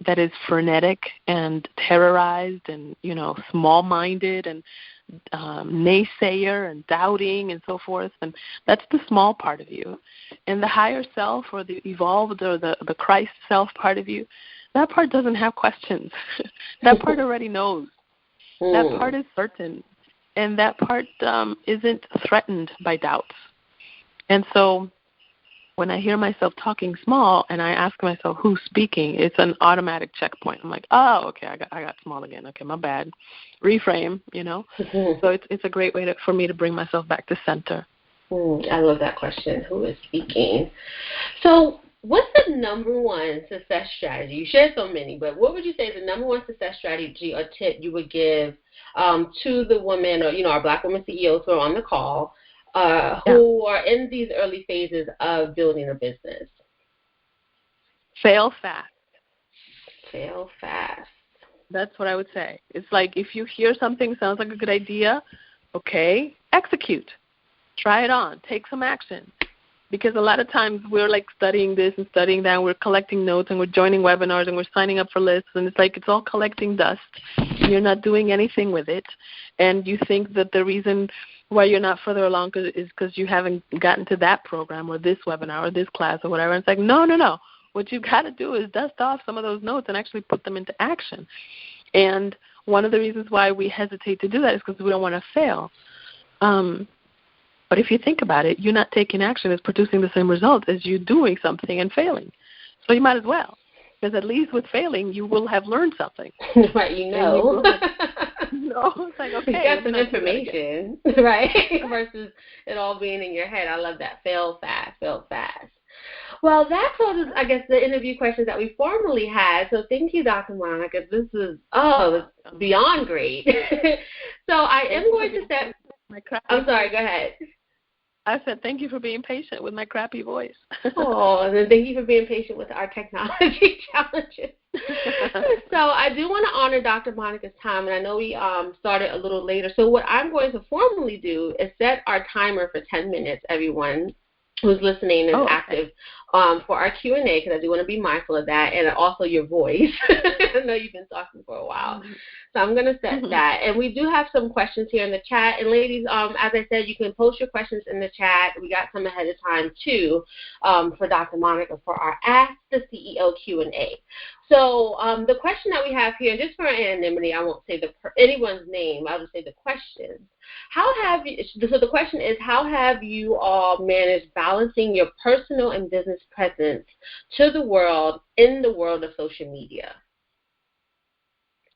that is frenetic and terrorized and, you know, small-minded and naysayer and doubting and so forth. And that's the small part of you. And the higher self or the evolved or the Christ self part of you, that part doesn't have questions. That part already knows. That part is certain. And that part isn't threatened by doubts. And so when I hear myself talking small and I ask myself who's speaking, it's an automatic checkpoint. I'm like, oh, okay, I got small again. Okay, my bad. Reframe, you know. So it's a great way for me to bring myself back to center. I love that question. Who is speaking? So what's the number one success strategy? You shared so many, but what would you say is the number one success strategy or tip you would give to the women or, you know, our Black women CEOs who are on the call who are in these early phases of building a business? Fail fast. Fail fast. That's what I would say. It's like if you hear something sounds like a good idea, okay, execute. Try it on. Take some action. Because a lot of times we're like studying this and studying that, and we're collecting notes and we're joining webinars and we're signing up for lists, and it's like it's all collecting dust. And you're not doing anything with it. And you think that the reason why you're not further along is because you haven't gotten to that program or this webinar or this class or whatever. And it's like, no. What you've got to do is dust off some of those notes and actually put them into action. And one of the reasons why we hesitate to do that is because we don't want to fail. But if you think about it, you not taking action is producing the same result as you doing something and failing. So you might as well. Because at least with failing, you will have learned something. Right, you know. It's like, okay. You got some information, right? Versus it all being in your head. I love that. Fail fast. Well, that closes, I guess, the interview questions that we formally had. So thank you, Dr. Monikah. This is, beyond great. So I am going to set... I'm sorry, go ahead. I said thank you for being patient with my crappy voice. And then thank you for being patient with our technology challenges. So I do want to honor Dr. Monikah's time, and I know we started a little later. So what I'm going to formally do is set our timer for 10 minutes, everyone who's listening and active, for our Q&A, because I do want to be mindful of that, and also your voice. I know you've been talking for a while. So I'm going to set that. And we do have some questions here in the chat. And ladies, as I said, you can post your questions in the chat. We got some ahead of time, too, for Dr. Monikah for our Ask the CEO Q&A. So the question that we have here, just for anonymity, I won't say anyone's name. I'll just say the question. So the question is, how have you all managed balancing your personal and business presence to the world in the world of social media?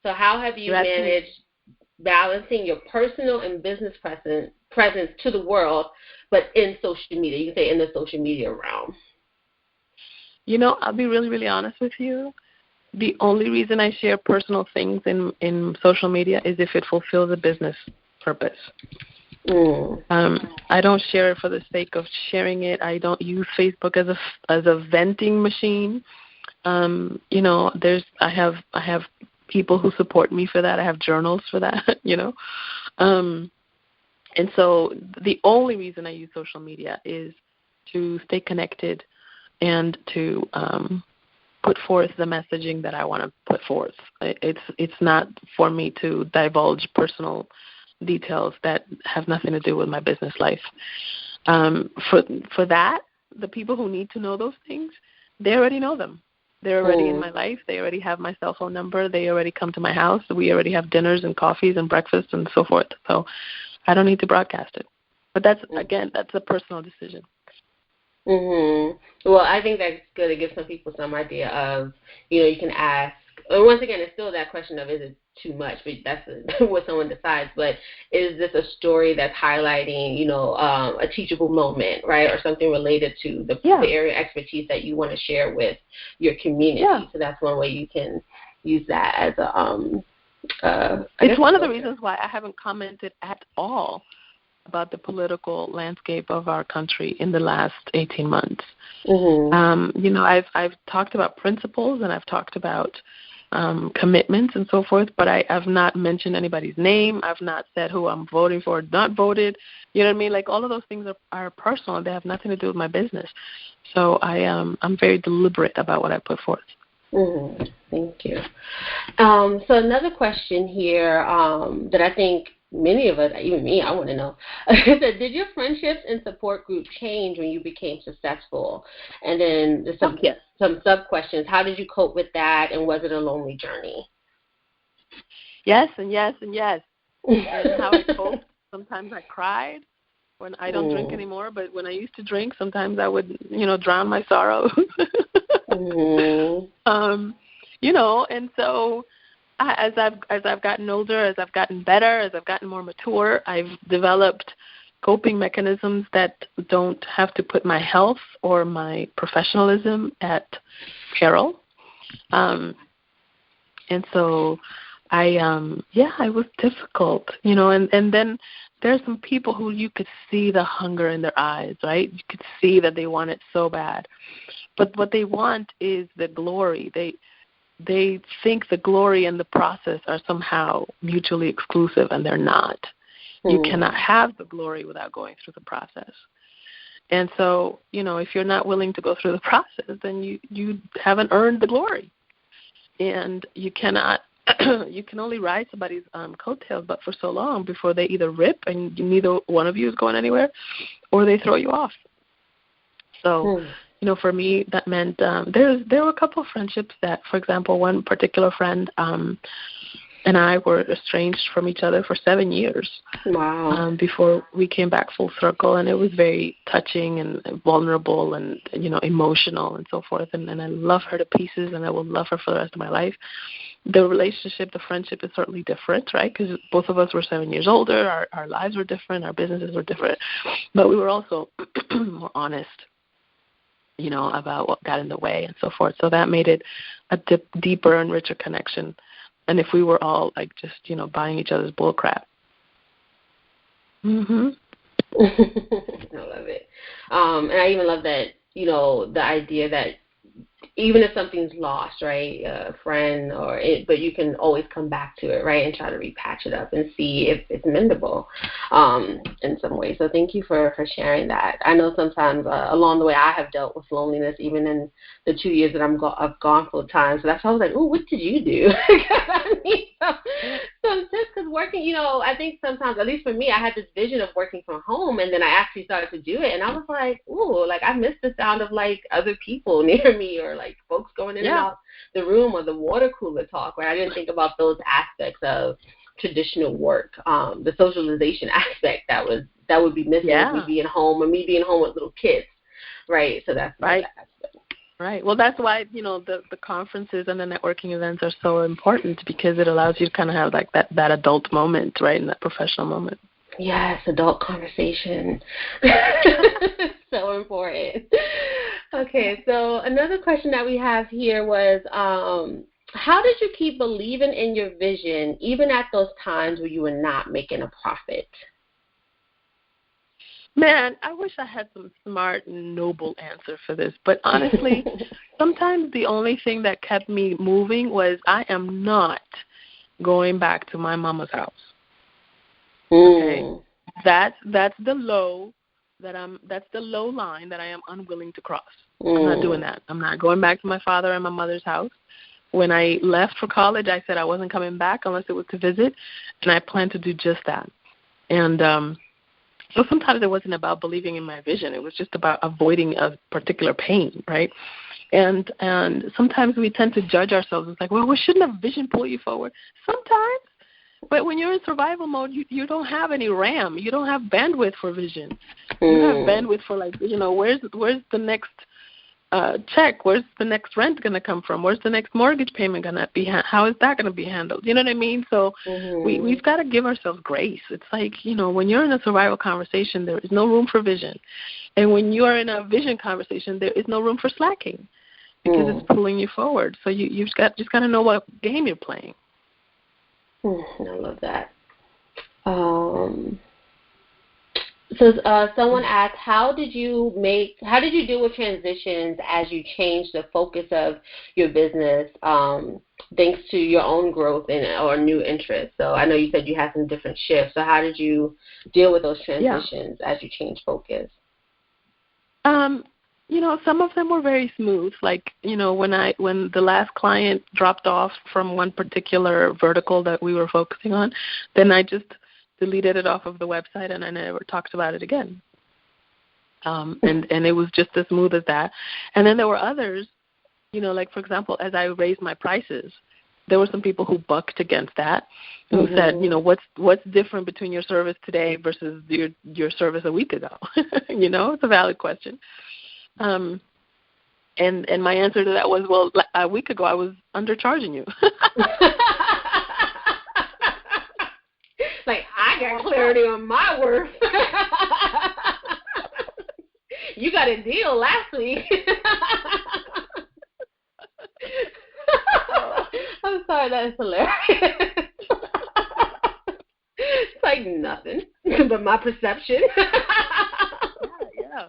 So how have you managed balancing your personal and business presence to the world, but in social media? You can say in the social media realm. You know, I'll be really, really honest with you. The only reason I share personal things in social media is if it fulfills a business purpose. I don't share it for the sake of sharing it. I don't use Facebook as a venting machine. You know, I have people who support me for that. I have journals for that. You know, and so the only reason I use social media is to stay connected and to put forth the messaging that I want to put forth. It's not for me to divulge personal details that have nothing to do with my business life. For that, the people who need to know those things, they already know them. They're already in my life. They already have my cell phone number. They already come to my house. We already have dinners and coffees and breakfasts and so forth. So I don't need to broadcast it. But that's a personal decision. Well, I think that's good. It gives some people some idea of, you can ask. And once again, it's still that question of, is it too much? But that's what someone decides. But is this a story that's highlighting, a teachable moment, right, or something related to the area of expertise that you want to share with your community? Yeah. So that's one way you can use that as a. It's one of the reasons why I haven't commented at all about the political landscape of our country in the last 18 months. I've talked about principles and I've talked about commitments and so forth, but I've not mentioned anybody's name. I've not said who I'm voting for, not voted. You know what I mean? Like all of those things are personal. They have nothing to do with my business. So I'm very deliberate about what I put forth. Thank you. So another question here that I think many of us, even me, I want to know. Did your friendships and support group change when you became successful? And then some sub-questions. How did you cope with that, and was it a lonely journey? Yes, and yes, and yes. And how I coped, sometimes I cried when I don't drink anymore, but when I used to drink, sometimes I would, drown my sorrows. And so as I've gotten older, as I've gotten better, as I've gotten more mature, I've developed coping mechanisms that don't have to put my health or my professionalism at peril. And so it was difficult, and then there's some people who you could see the hunger in their eyes, right? You could see that they want it so bad. But what they want is the glory. They think the glory and the process are somehow mutually exclusive, and they're not. You cannot have the glory without going through the process. And so, if you're not willing to go through the process, then you haven't earned the glory. And you cannot, you can only ride somebody's coattails but for so long before they either rip and neither one of you is going anywhere, or they throw you off. So, for me, that meant there were a couple of friendships that, for example, one particular friend and I were estranged from each other for 7 years. Wow. Before we came back full circle, and it was very touching and vulnerable and, emotional and so forth. And I love her to pieces, and I will love her for the rest of my life. The relationship, the friendship is certainly different, right? Because both of us were 7 years older. Our lives were different. Our businesses were different. But we were also more honest, about what got in the way and so forth. So that made it a deeper and richer connection. And if we were all just, buying each other's bull crap. I love it. And I even love that, the idea that even if something's lost, right, a friend but you can always come back to it, right, and try to repatch it up and see if it's mendable in some way. So thank you for sharing that. I know sometimes along the way I have dealt with loneliness, even in the 2 years that I've gone full time. So that's why I was like, what did you do? I need some tips, because working, I think sometimes, at least for me, I had this vision of working from home, and then I actually started to do it, and I was like, I miss the sound of other people near me, or folks going in and out the room, or the water cooler talk, right? I didn't think about those aspects of traditional work, the socialization aspect that would be missing with me being home, or me being home with little kids, right? So that's right. That aspect. Right. Well, that's why, the conferences and the networking events are so important, because it allows you to kind of have that adult moment, right, and that professional moment. Yes, adult conversation. So important. Okay, so another question that we have here was, how did you keep believing in your vision even at those times where you were not making a profit? Man, I wish I had some smart and noble answer for this. But honestly, sometimes the only thing that kept me moving was, I am not going back to my mama's house. Okay, that's the low that's the low line that I am unwilling to cross. I'm not doing that. I'm not going back to my father and my mother's house. When I left for college, I said I wasn't coming back unless it was to visit, and I plan to do just that. And so sometimes it wasn't about believing in my vision. It was just about avoiding a particular pain, right? And sometimes we tend to judge ourselves. It's like, well, shouldn't a vision pull you forward? Sometimes. But when you're in survival mode, you don't have any RAM. You don't have bandwidth for vision. You have bandwidth for, like, where's the next check? Where's the next rent going to come from? Where's the next mortgage payment going to be? How is that going to be handled? You know what I mean? So we've got to give ourselves grace. It's like, when you're in a survival conversation, there is no room for vision. And when you are in a vision conversation, there is no room for slacking because it's pulling you forward. So you've just got to know what game you're playing. I love that. So someone asked, how did you deal with transitions as you changed the focus of your business thanks to your own growth or new interests? So I know you said you had some different shifts. So how did you deal with those transitions as you changed focus? Some of them were very smooth. Like, when the last client dropped off from one particular vertical that we were focusing on, then I just deleted it off of the website and I never talked about it again. And it was just as smooth as that. And then there were others, like, for example, as I raised my prices, there were some people who bucked against that, who said, what's different between your service today versus your service a week ago? It's a valid question. And my answer to that was, well, a week ago I was undercharging you. Like, I got clarity on my worth. You got a deal last week. I'm sorry, that is hilarious. It's like nothing but my perception. Yeah.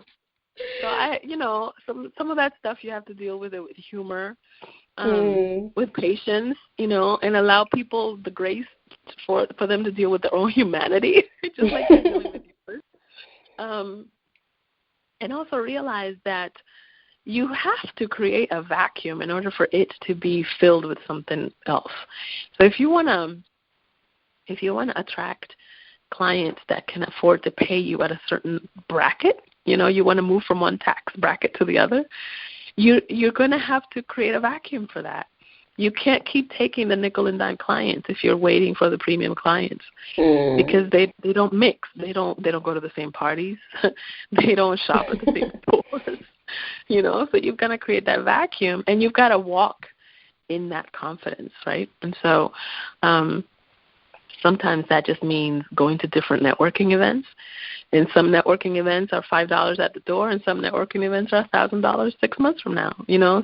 So some of that stuff you have to deal with it with humor, with patience, and allow people the grace for them to deal with their own humanity, just like they're dealing with you first. And also realize that you have to create a vacuum in order for it to be filled with something else. So if you want to attract clients that can afford to pay you at a certain bracket, you want to move from one tax bracket to the other, you're going to have to create a vacuum for that. You can't keep taking the nickel and dime clients if you're waiting for the premium clients because they don't mix. They don't go to the same parties. They don't shop at the same stores. So you've got to create that vacuum and you've got to walk in that confidence, right? And so sometimes that just means going to different networking events. And some networking events are $5 at the door, and some networking events are $1,000 6 months from now.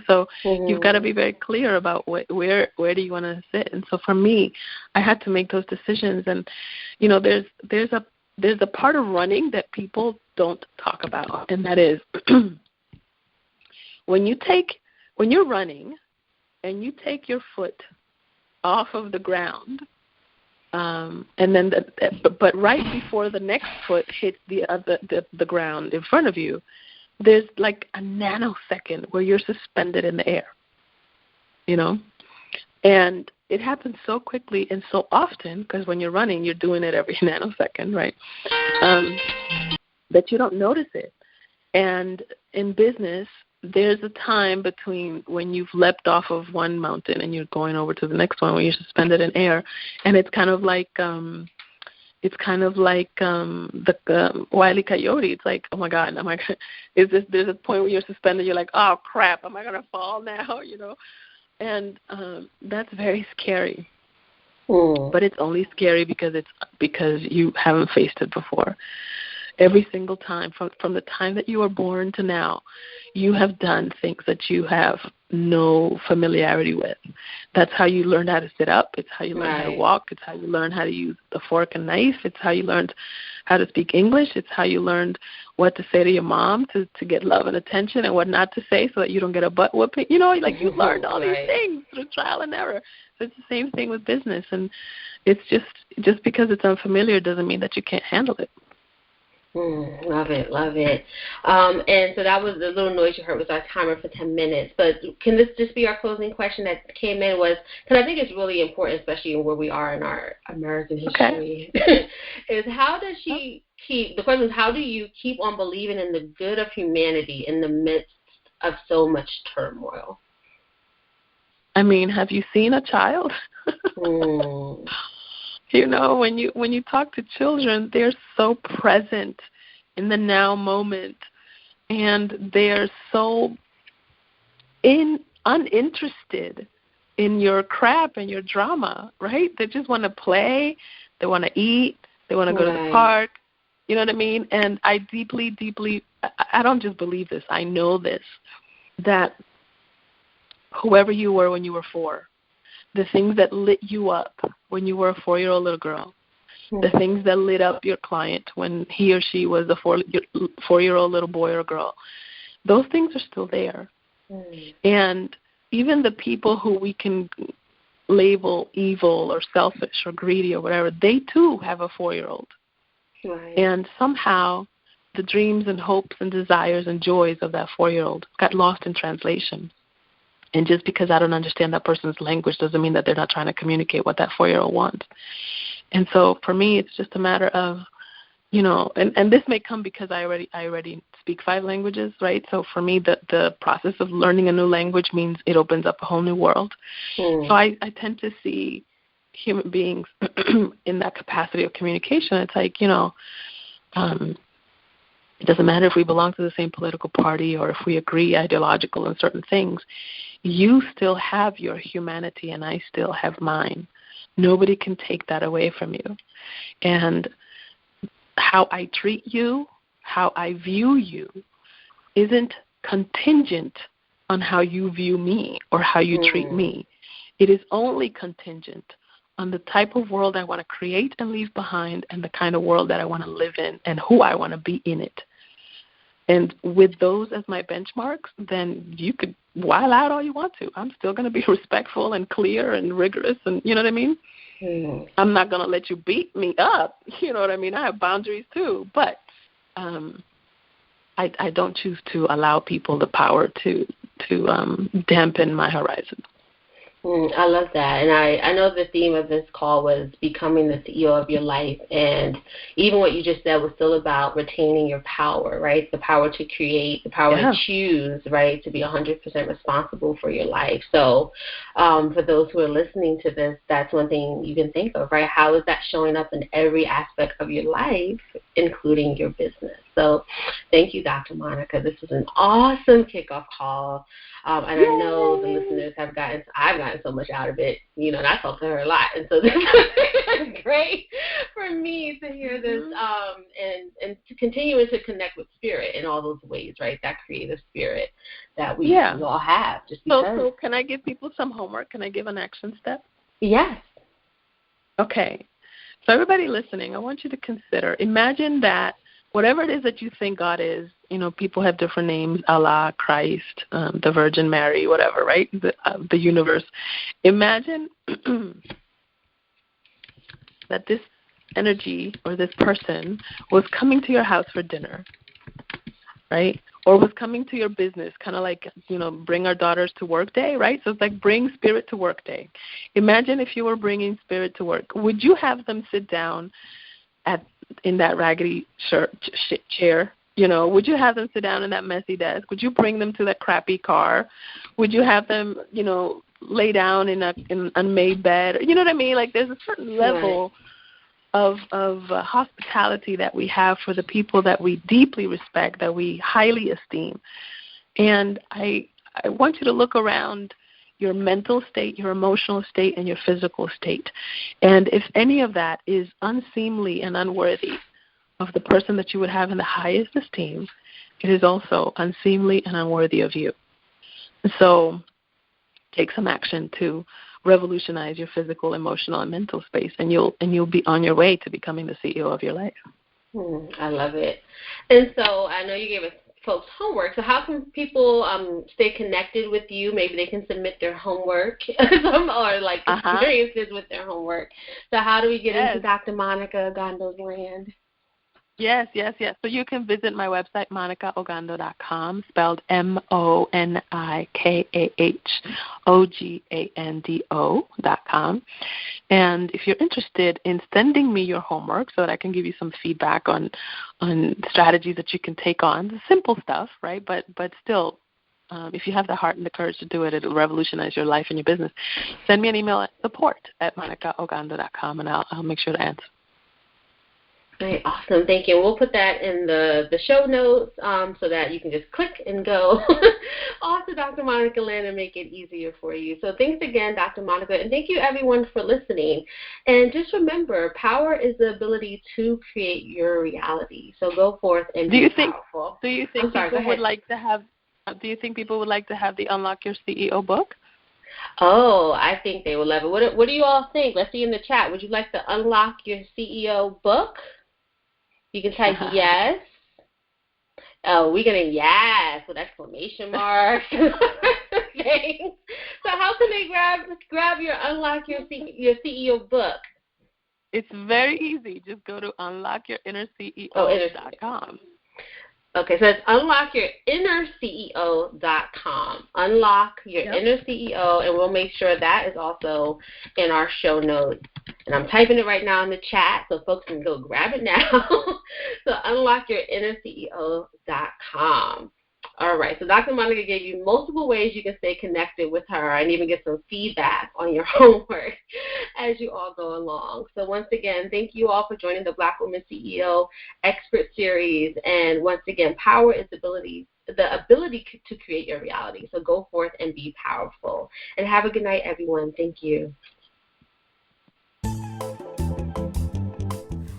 So you've got to be very clear about where do you want to sit. And so for me, I had to make those decisions. And there's a part of running that people don't talk about, and that is when you're running and you take your foot off of the ground. And then, but right before the next foot hits the ground in front of you, there's like a nanosecond where you're suspended in the air, and it happens so quickly and so often because when you're running, you're doing it every nanosecond, right? That you don't notice it. And in business, there's a time between when you've leapt off of one mountain and you're going over to the next one where you're suspended in air, and it's kind of like the Wile E. Coyote. It's like, oh my God, there's a point where you're suspended, you're like, oh crap, am I gonna fall now? And that's very scary. But it's only scary because you haven't faced it before. Every single time, from the time that you were born to now, you have done things that you have no familiarity with. That's how you learned how to sit up. It's how you learned how to walk. It's how you learned how to use the fork and knife. It's how you learned how to speak English. It's how you learned what to say to your mom to get love and attention and what not to say so that you don't get a butt whooping. You learned all these things through trial and error. So it's the same thing with business. And it's just because it's unfamiliar doesn't mean that you can't handle it. Love it. And so that was the little noise you heard was our timer for 10 minutes. But can this just be our closing question that came in was, because I think it's really important, especially in where we are in our American history, is how does the question is, how do you keep on believing in the good of humanity in the midst of so much turmoil? I mean, have you seen a child? You know, when you talk to children, they're so present in the now moment, and they're so uninterested in your crap and your drama, right? They just want to play, they want to eat, they want to go to the park. You know what I mean? And I deeply, I don't just believe this, I know this, that whoever you were when you were 4, the things that lit you up when you were a 4-year-old little girl, the things that lit up your client when he or she was a 4-year-old little boy or girl, those things are still there. And even the people who we can label evil or selfish or greedy or whatever, they too have a 4-year-old. Right. And somehow the dreams and hopes and desires and joys of that 4-year-old got lost in translation. And just because I don't understand that person's language doesn't mean that they're not trying to communicate what that 4-year-old wants. And so for me, it's just a matter of, you know, and this may come because I already speak 5 languages, right? So for me, the process of learning a new language means it opens up a whole new world. So I tend to see human beings in that capacity of communication. It's like, you know, it doesn't matter if we belong to the same political party or if we agree ideological in certain things. You still have your humanity and I still have mine. Nobody can take that away from you. And how I treat you, how I view you, isn't contingent on how you view me or how you treat me. It is only contingent on the type of world I want to create and leave behind and the kind of world that I want to live in and who I want to be in it. And with those as my benchmarks, then you could while out all you want to. I'm still going to be respectful and clear and rigorous and, you know what I mean? I'm not going to let you beat me up. You know what I mean? I have boundaries too. But I don't choose to allow people the power to dampen my horizon. I love that. And I know the theme of this call was becoming the CEO of your life. And even what you just said was still about retaining your power, right? The power to create, the power to choose, right? To be 100% responsible for your life. So for those who are listening to this, that's one thing you can think of, right? How is that showing up in every aspect of your life, including your business? So thank you, Dr. Monikah. This was an awesome kickoff call. And I know the listeners I've gotten so much out of it, you know, and I talked to her a lot. And so this was great for me to hear this and to continue to connect with spirit in all those ways, right? That creative spirit that we all have. Just because. So can I give people some homework? Can I give an action step? Yes. Okay. So everybody listening, I want you to consider, imagine that whatever it is that you think God is, you know, people have different names, Allah, Christ, the Virgin Mary, whatever, right? The universe. Imagine that this energy or this person was coming to your house for dinner, right? Or was coming to your business, kind of like, you know, bring our daughters to work day, right? So it's like bring spirit to work day. Imagine if you were bringing spirit to work. Would you have them sit down in that raggedy chair? You know, would you have them sit down in that messy desk? Would you bring them to that crappy car? Would you have them, you know, lay down in an unmade bed? You know what I mean? Like there's a certain level of hospitality that we have for the people that we deeply respect, that we highly esteem. And I want you to look around your mental state, your emotional state, and your physical state. And if any of that is unseemly and unworthy of the person that you would have in the highest esteem, it is also unseemly and unworthy of you. So take some action to revolutionize your physical, emotional, and mental space, and you'll be on your way to becoming the CEO of your life. I love it. And so I know you gave us folks homework. So how can people stay connected with you? Maybe they can submit their homework or like experiences with their homework. So how do we get into Dr. Monikah Ogando's land? Yes. So you can visit my website, monikahogando.com, spelled MONIKAHOGANDO.com. And if you're interested in sending me your homework so that I can give you some feedback on strategies that you can take on, the simple stuff, right? But still if you have the heart and the courage to do it, it'll revolutionize your life and your business. Send me an email at support@monikahogando.com, and I'll make sure to answer. Right, awesome. Thank you. We'll put that in the show notes so that you can just click and go off to Dr. Monikah Land and make it easier for you. So thanks again, Dr. Monikah, and thank you, everyone, for listening. And just remember, power is the ability to create your reality. So go forth and be powerful. Do you think people would like to have the Unlock Your CEO book? Oh, I think they would love it. What do you all think? Let's see in the chat. Would you like the Unlock Your CEO book? You can type yes. Oh, we're going to yes with exclamation marks. Thanks. So how can they grab your Unlock Your CEO book? It's very easy. Just go to unlockyourinnerceo.com. Okay, so it's unlockyourinnerceo.com. Unlock your inner CEO, and we'll make sure that is also in our show notes. And I'm typing it right now in the chat so folks can go grab it now. So unlockyourinnerceo.com. All right, so Dr. Monikah gave you multiple ways you can stay connected with her and even get some feedback on your homework as you all go along. So once again, thank you all for joining the Black Woman CEO Expert Series. And once again, power is the ability to create your reality. So go forth and be powerful. And have a good night, everyone. Thank you.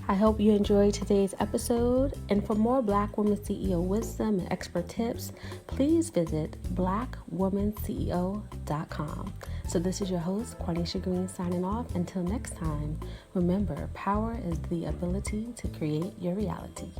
I hope you enjoyed today's episode, and for more Black Woman CEO wisdom and expert tips, please visit blackwomanceo.com. So this is your host, Quanisha Green, signing off. Until next time, remember, power is the ability to create your reality.